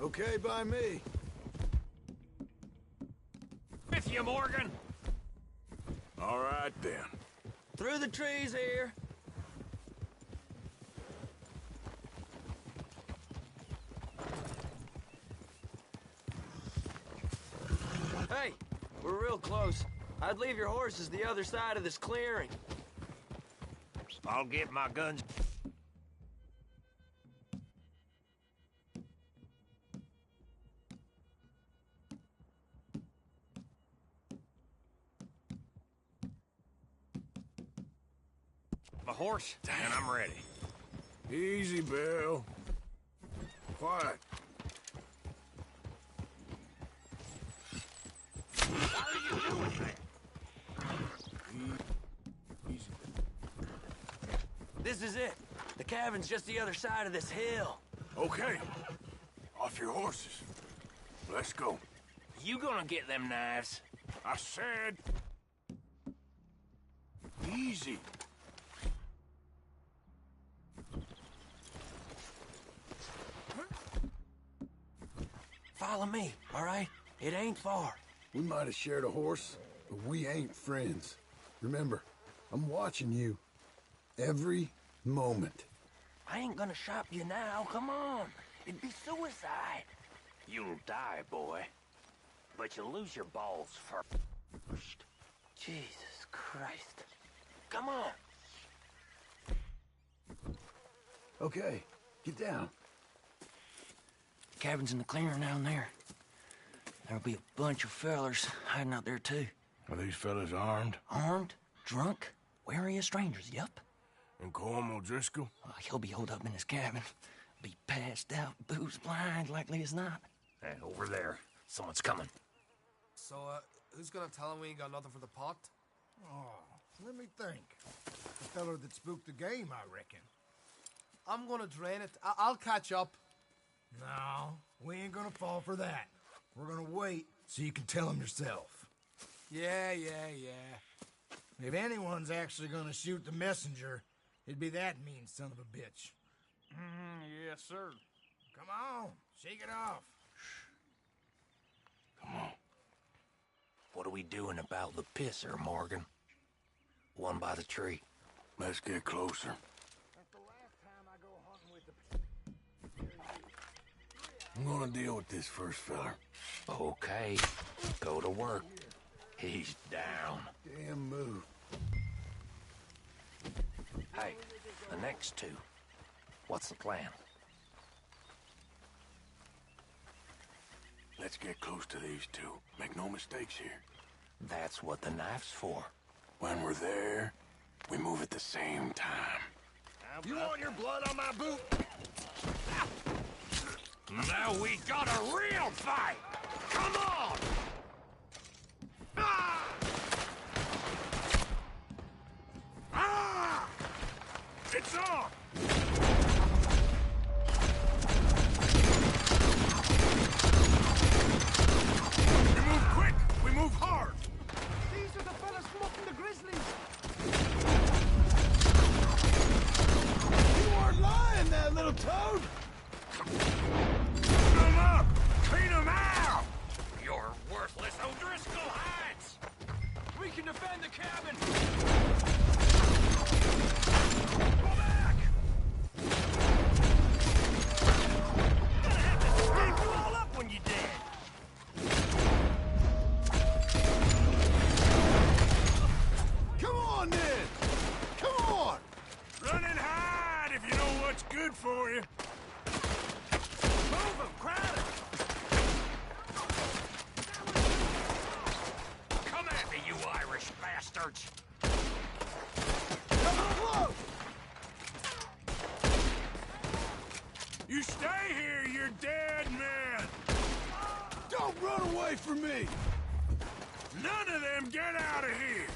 Okay by me. With you, Morgan. All right, then. Through the trees here. Hey, we're real close. I'd leave your horses the other side of this clearing. I'll get my guns. My horse, and I'm ready. Easy, Bill. Quiet. What are you doing there? This is it. The cabin's just the other side of this hill. Okay. Off your horses. Let's go. You gonna get them knives? I said... easy. Follow me, all right? It ain't far. We might have shared a horse, but we ain't friends. Remember, I'm watching you. Every moment. I ain't gonna shop you now, come on. It'd be suicide. You'll die, boy. But you'll lose your balls first. Jesus Christ. Come on. Okay, get down. Cabin's in the clearing down there. There'll be a bunch of fellers hiding out there, too. Are these fellas armed? Armed? Drunk? Wary of strangers, yup. And Colm O'Driscoll? He'll be holed up in his cabin. Be passed out, booze blind, likely as not. Hey, over there. Someone's coming. So, who's gonna tell him we ain't got nothing for the pot? Oh, let me think. The feller that spooked the game, I reckon. I'm gonna drain it. I'll catch up. No, we ain't gonna fall for that. We're gonna wait so you can tell him yourself. Yeah. If anyone's actually gonna shoot the messenger, it'd be that mean son of a bitch. Yes, sir. Come on, shake it off. Come on. What are we doing about the pisser, Morgan? One by the tree. Let's get closer. That's the last time I go hunting with the... I'm gonna deal with this first feller. Okay, go to work. He's down. Damn move. Hey, the next two. What's the plan? Let's get close to these two. Make no mistakes here. That's what the knife's for. When we're there, we move at the same time. You want your blood on my boot? Now we got a real fight! Come on! Ah! Ah! It's on! We move quick! We move hard! These are the fellas from up little toad! Clean them up! Clean them out! You're worthless O'Driscoll hides! We can defend the cabin! Go back! I'm gonna have to snap you all up when you're dead! Come on, then! Come on! Run and hide if you know what's good for you. Move 'em, Crowder! Come at me, you Irish bastards! Come close! You stay here, you're dead men! Don't run away from me! None of them get out of here!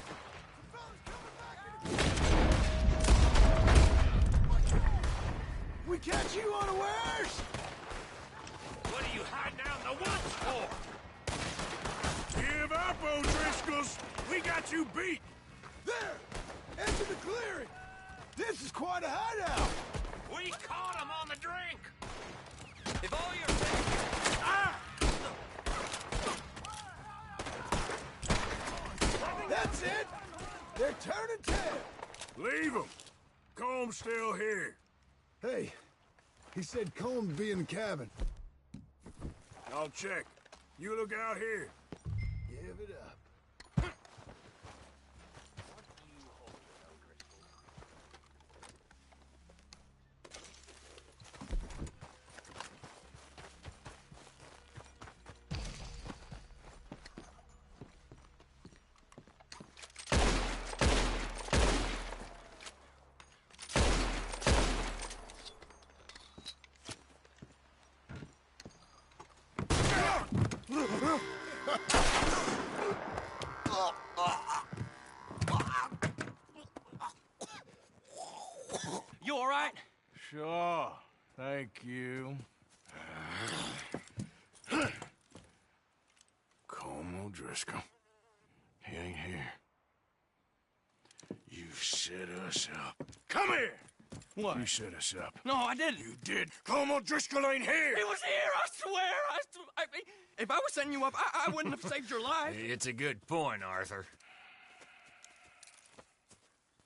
We catch you unawares? What are you hiding out in the woods for? Give up, O'Driscolls! We got you beat! There! Enter the clearing! This is quite a hideout! We caught him on the drink! If all you're saying... Ah! That's it! They're turning tail! Leave them! Comb's still here. Hey, he said Colm would be in the cabin. I'll check. You look out here. Give it up. You all right? Sure. Thank you. Colm O'Driscoll. He ain't here. You set us up. Come here! What? You set us up. No, I didn't. You did. Colm O'Driscoll ain't here! He was here, I swear! If I was setting you up, I wouldn't have saved your life. It's a good point, Arthur.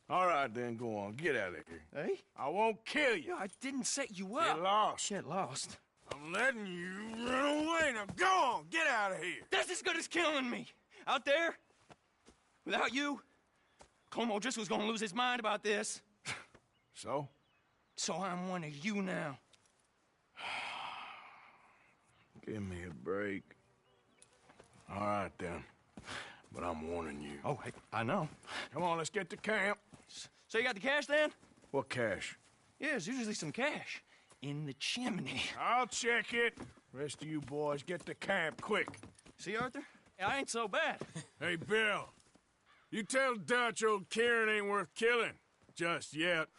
All right, then, go on. Get out of here. Hey? I won't kill you. I didn't set you up. Get lost. Get lost. I'm letting you run away. Now go on. Get out of here. That's as good as killing me. Out there, without you, Colm O'Driscoll's gonna lose his mind about this. So? So I'm one of you now. Give me a break. All right, then. But I'm warning you. Oh, hey, I know. Come on, let's get to camp. So you got the cash, then? What cash? Yeah, there's usually some cash in the chimney. I'll check it. Rest of you boys, get to camp, quick. See, Arthur? I ain't so bad. Hey, Bill. You tell Dutch old Kieran ain't worth killing. Just yet.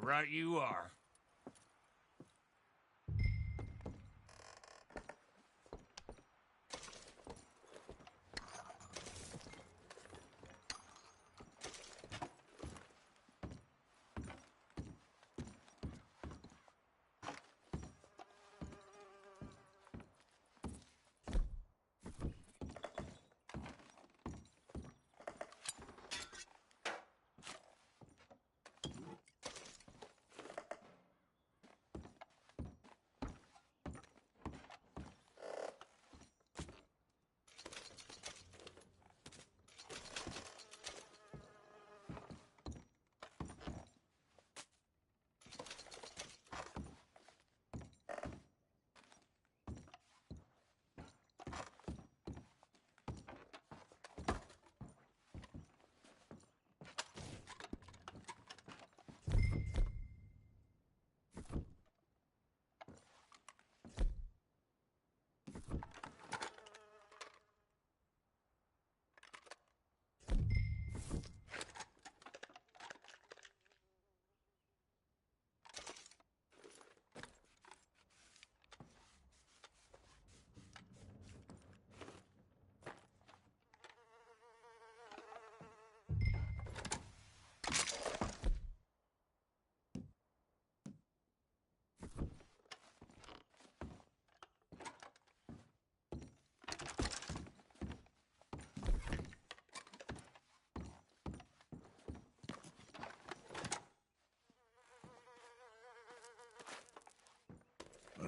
Right you are.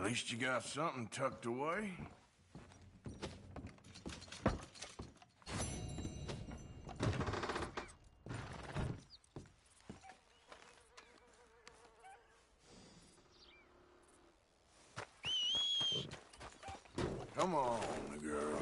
At least you got something tucked away. Come on, girl.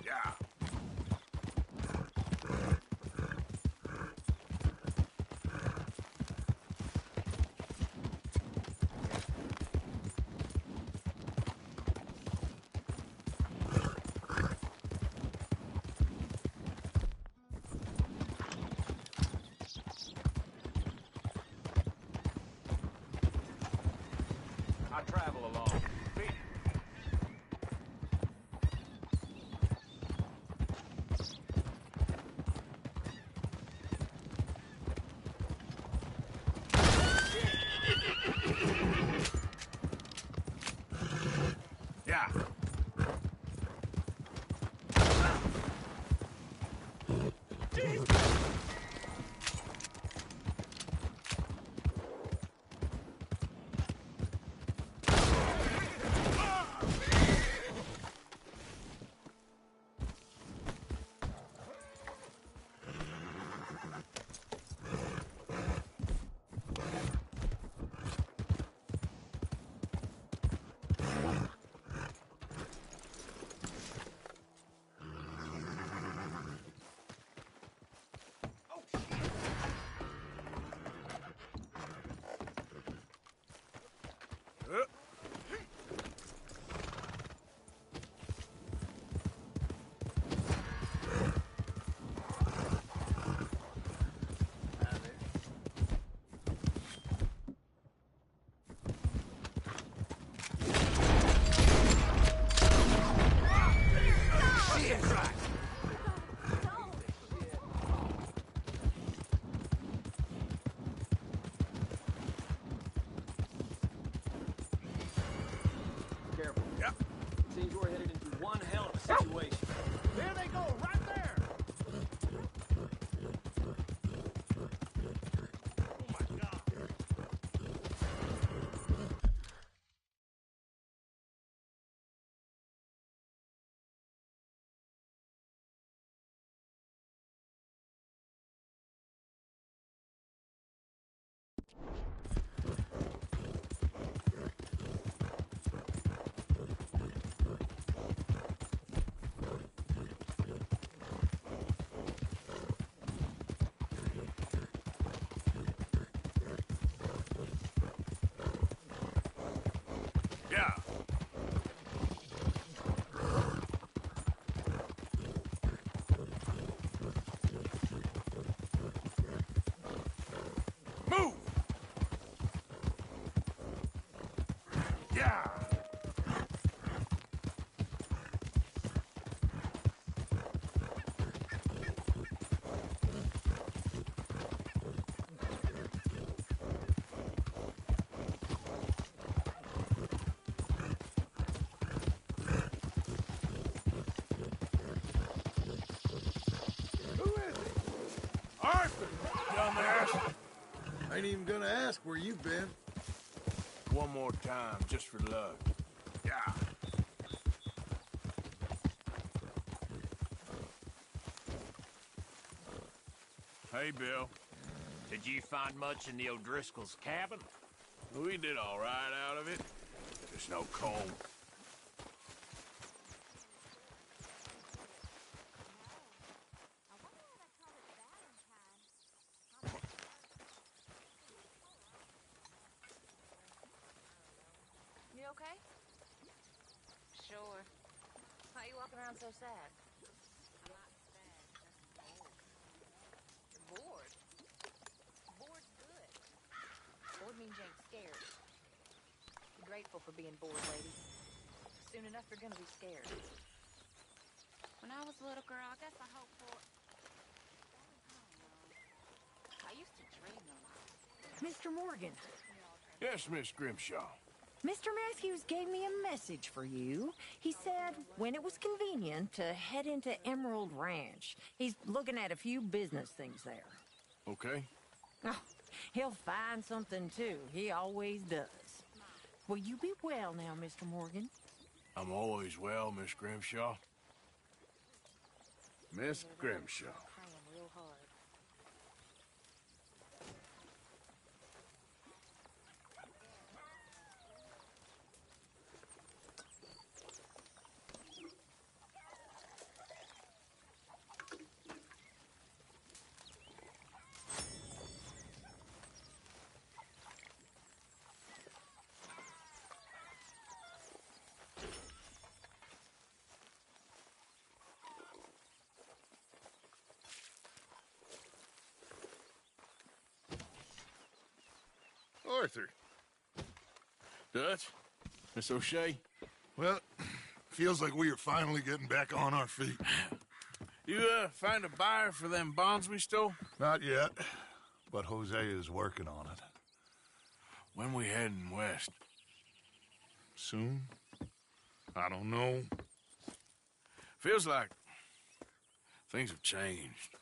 Yeah. I travel along. Yeah. Careful. Yep. Seems we're headed into one hell of a situation. There they go, right there! Yeah. Move! Yeah! Arthur! Dumbass! Ain't even gonna ask where you've been. One more time, just for luck. Yeah. Hey, Bill. Did you find much in the O'Driscoll's cabin? We did all right out of it. There's no coal. You okay? Sure. Why are you walking around so sad? I'm not sad, just bored. You're bored? Bored's good. Bored means you ain't scared. Be grateful for being bored, lady. Soon enough, you're gonna be scared. When I was a little girl, I guess I hoped for... I used to dream of Mr. Morgan. Yes, Miss Grimshaw. Mr. Matthews gave me a message for you. He said when it was convenient to head into Emerald Ranch. He's looking at a few business things there. Okay. Oh, he'll find something, too. He always does. Will you be well now, Mr. Morgan? I'm always well, Miss Grimshaw. Miss Grimshaw. Arthur. Dutch? Miss O'Shea? Well, feels like we are finally getting back on our feet. You, find a buyer for them bonds we stole? Not yet, but Jose is working on it. When we heading west? Soon? I don't know. Feels like things have changed.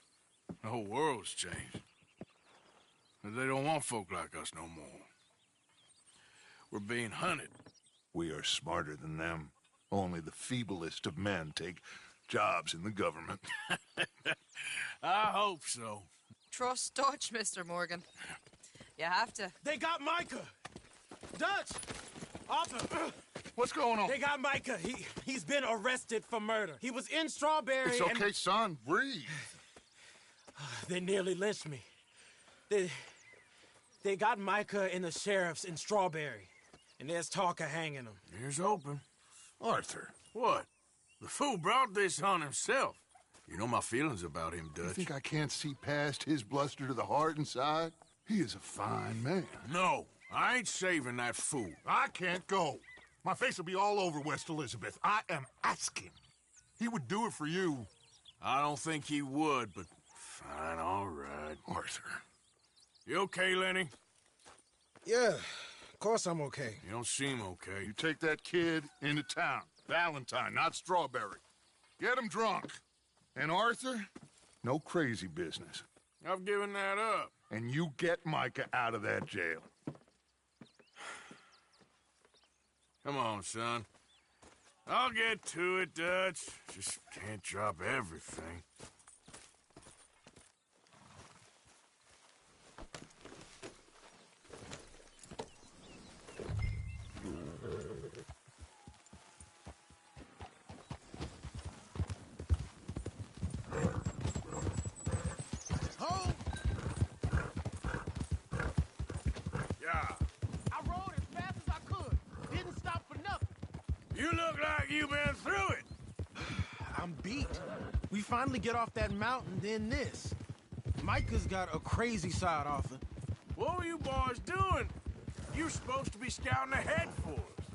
The whole world's changed. But they don't want folk like us no more. We're being hunted. We are smarter than them. Only the feeblest of men take jobs in the government. I hope so. Trust Dutch, Mr. Morgan. You have to. They got Micah! Dutch! Arthur! What's going on? They got Micah. He's been arrested for murder. He was in Strawberry. It's okay, son. Breathe. They nearly lynched me. They got Micah and the sheriffs in Strawberry. And there's talk of hanging him. Here's open. Arthur. What? The fool brought this on himself. You know my feelings about him, Dutch. You think I can't see past his bluster to the heart inside? He is a fine man. No, I ain't saving that fool. I can't go. My face will be all over West Elizabeth. I am asking. He would do it for you. I don't think he would, but fine, all right. Arthur. You okay, Lenny? Yeah, of course I'm okay. You don't seem okay. You take that kid into town. Valentine, not Strawberry. Get him drunk. And Arthur, no crazy business. I've given that up. And you get Micah out of that jail. Come on, son. I'll get to it, Dutch. Just can't drop everything. You look like you've been through it. I'm beat. We finally get off that mountain, then this. Micah's got a crazy side, Arthur. What were you boys doing? You're supposed to be scouting ahead for us.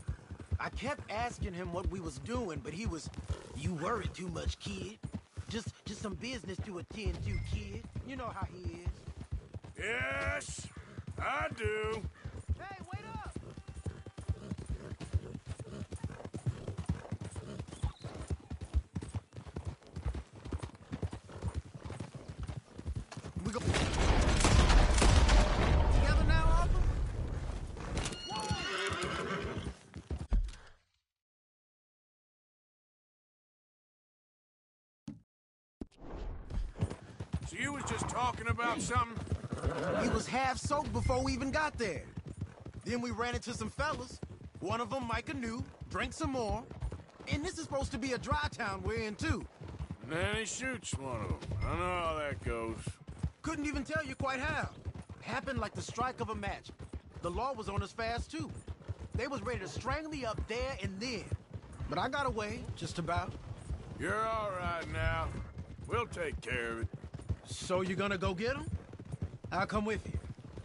I kept asking him what we was doing, but he was, "You worry too much, kid. Just some business to attend to, kid. You know how he is." Yes, I do. Hey, wait up! We go together now, Arthur? So you was just talking about something? He was half soaked before we even got there. Then we ran into some fellas. One of them Micah knew, drank some more. And this is supposed to be a dry town we're in, too. And then he shoots one of them. I know how that goes. Couldn't even tell you quite how. Happened like the strike of a match. The law was on us fast, too. They was ready to strangle me up there and then. But I got away, just about. You're all right now. We'll take care of it. So you gonna go get him? I'll come with you.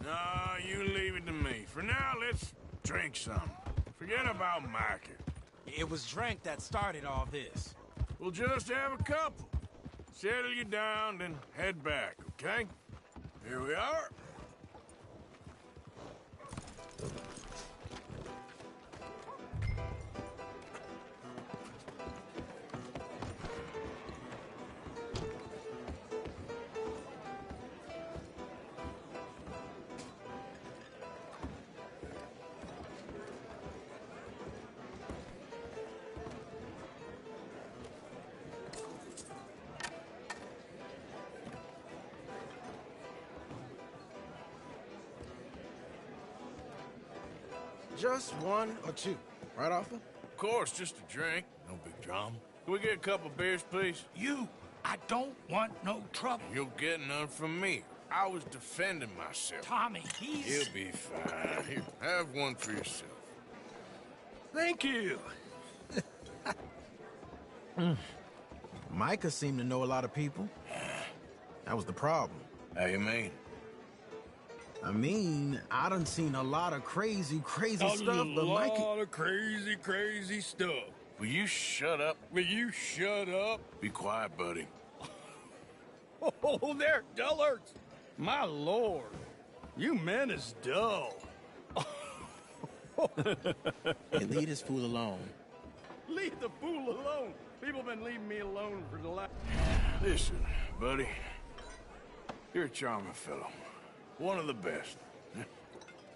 No, you leave it to me. For now, let's drink some. Forget about Micah. It was drink that started all this. We'll just have a couple. Settle you down, then head back, okay? Here we are. Just one or two, right, Arthur? Of course, just a drink. No big drama. Can we get a couple beers, please? I don't want no trouble. You'll get none from me. I was defending myself. Tommy, he's... He'll be fine. Here, have one for yourself. Thank you. Micah seemed to know a lot of people. That was the problem. How you mean? I mean, I done seen a lot of crazy stuff, but Micah... A lot of crazy stuff. Will you shut up? Will you shut up? Be quiet, buddy. Oh, they're dullards. My lord, you men is dull. Hey, leave this fool alone. Leave the fool alone. People been leaving me alone for the last... Listen, buddy. You're a charming fellow. One of the best.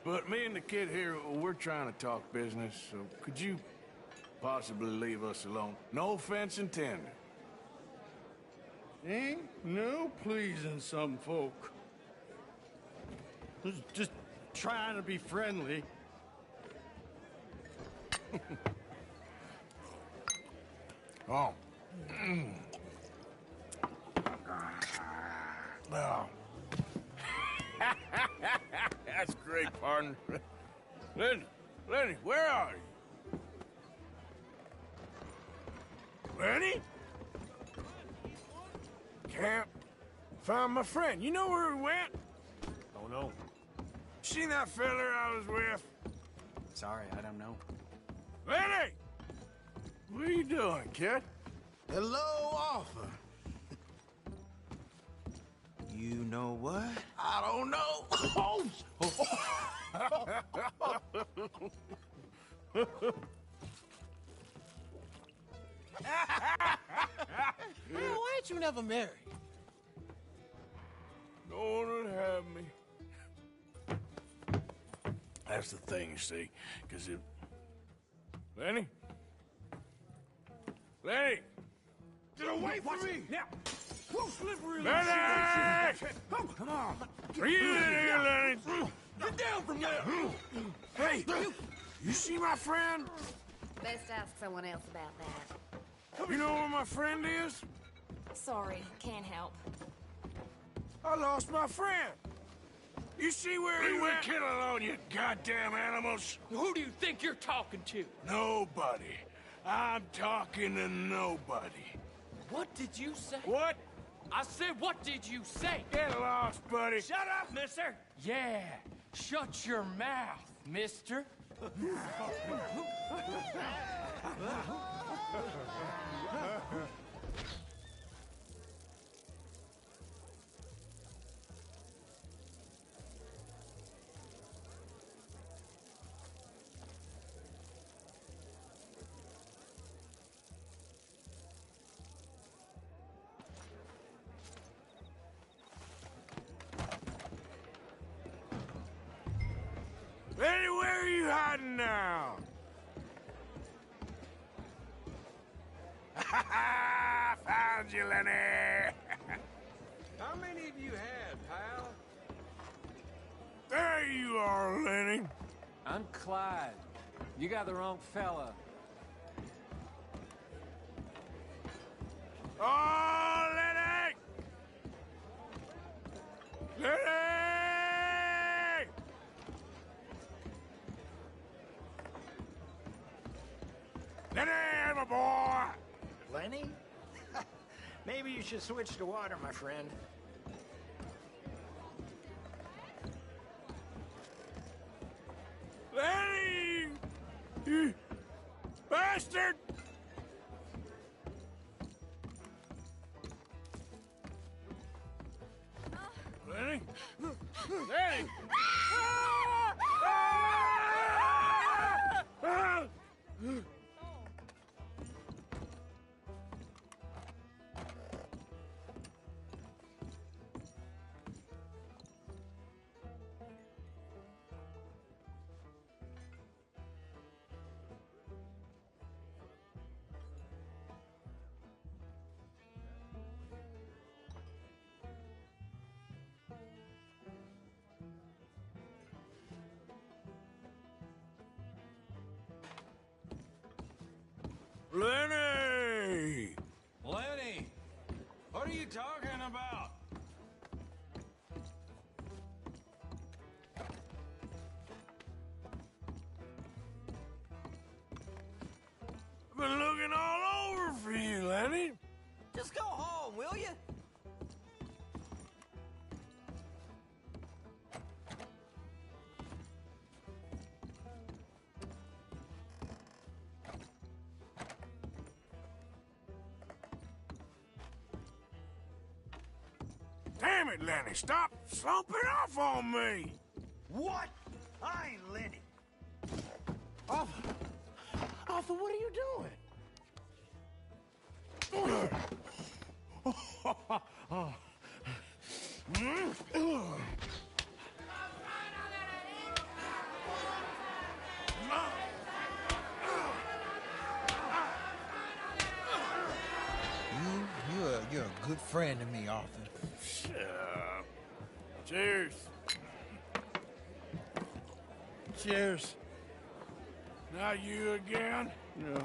But me and the kid here, we're trying to talk business, so could you possibly leave us alone? No offense intended. Ain't no pleasing some folk. Just trying to be friendly. Oh. Oh. That's great, partner. Lenny, where are you? Lenny? Can't find my friend. You know where he went? Oh, no. Seen that fella I was with? Sorry, I don't know. Lenny! What are you doing, kid? Hello, Arthur. You know what? I don't know. Well, why ain't you never married? No one would have me. That's the thing, you see, because it... Lenny? Lenny! Get away from me! Now, whoa, slippery little Lenny! shit. Oh, come on. Are you in here, Lenny? Get down from there. Hey, you see my friend? Best ask someone else about that. You know where my friend is? Sorry, can't help. I lost my friend. You see where he went? Leave the kid alone, you goddamn animals. Who do you think you're talking to? Nobody. I'm talking to nobody. What did you say? What? I said, what did you say? Get lost, buddy. Shut up, mister. Yeah, shut your mouth, mister. Lenny, where are you hiding now? Found you, Lenny. How many have you had, pal? There you are, Lenny. I'm Clyde. You got the wrong fella. Oh, Lenny! Lenny! Lenny, my boy! Lenny? Maybe you should switch to water, my friend. Lenny! You bastard! Lenny? Lenny! Damn it, Lenny, stop slumping off on me! What? I ain't Lenny. Arthur! Arthur, what are you doing? You're a good friend to me, Arthur. Shut up. Cheers. Cheers. Now you again? Yeah.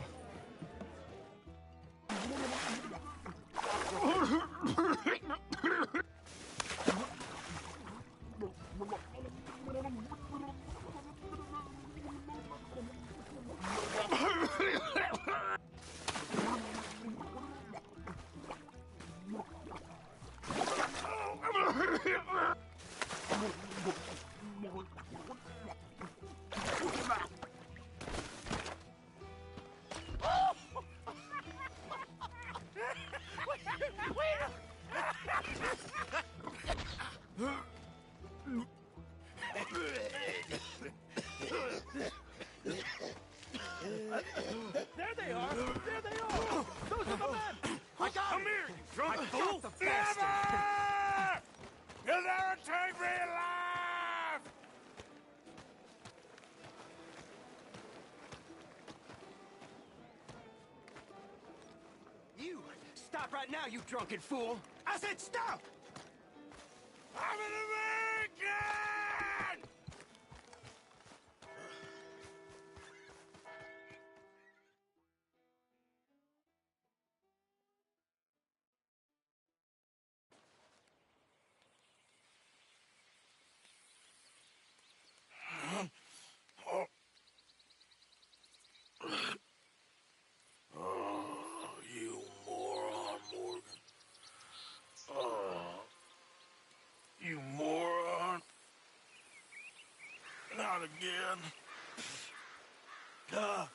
There they are! There they are! Those are the men! I got Come it! here, you drunk I fool! got the bastard! You'll never take me alive! You! Stop right now, you drunken fool! I said stop! I'm an American! Oh, you moron, Morgan. Oh, you moron. Not again. Oh.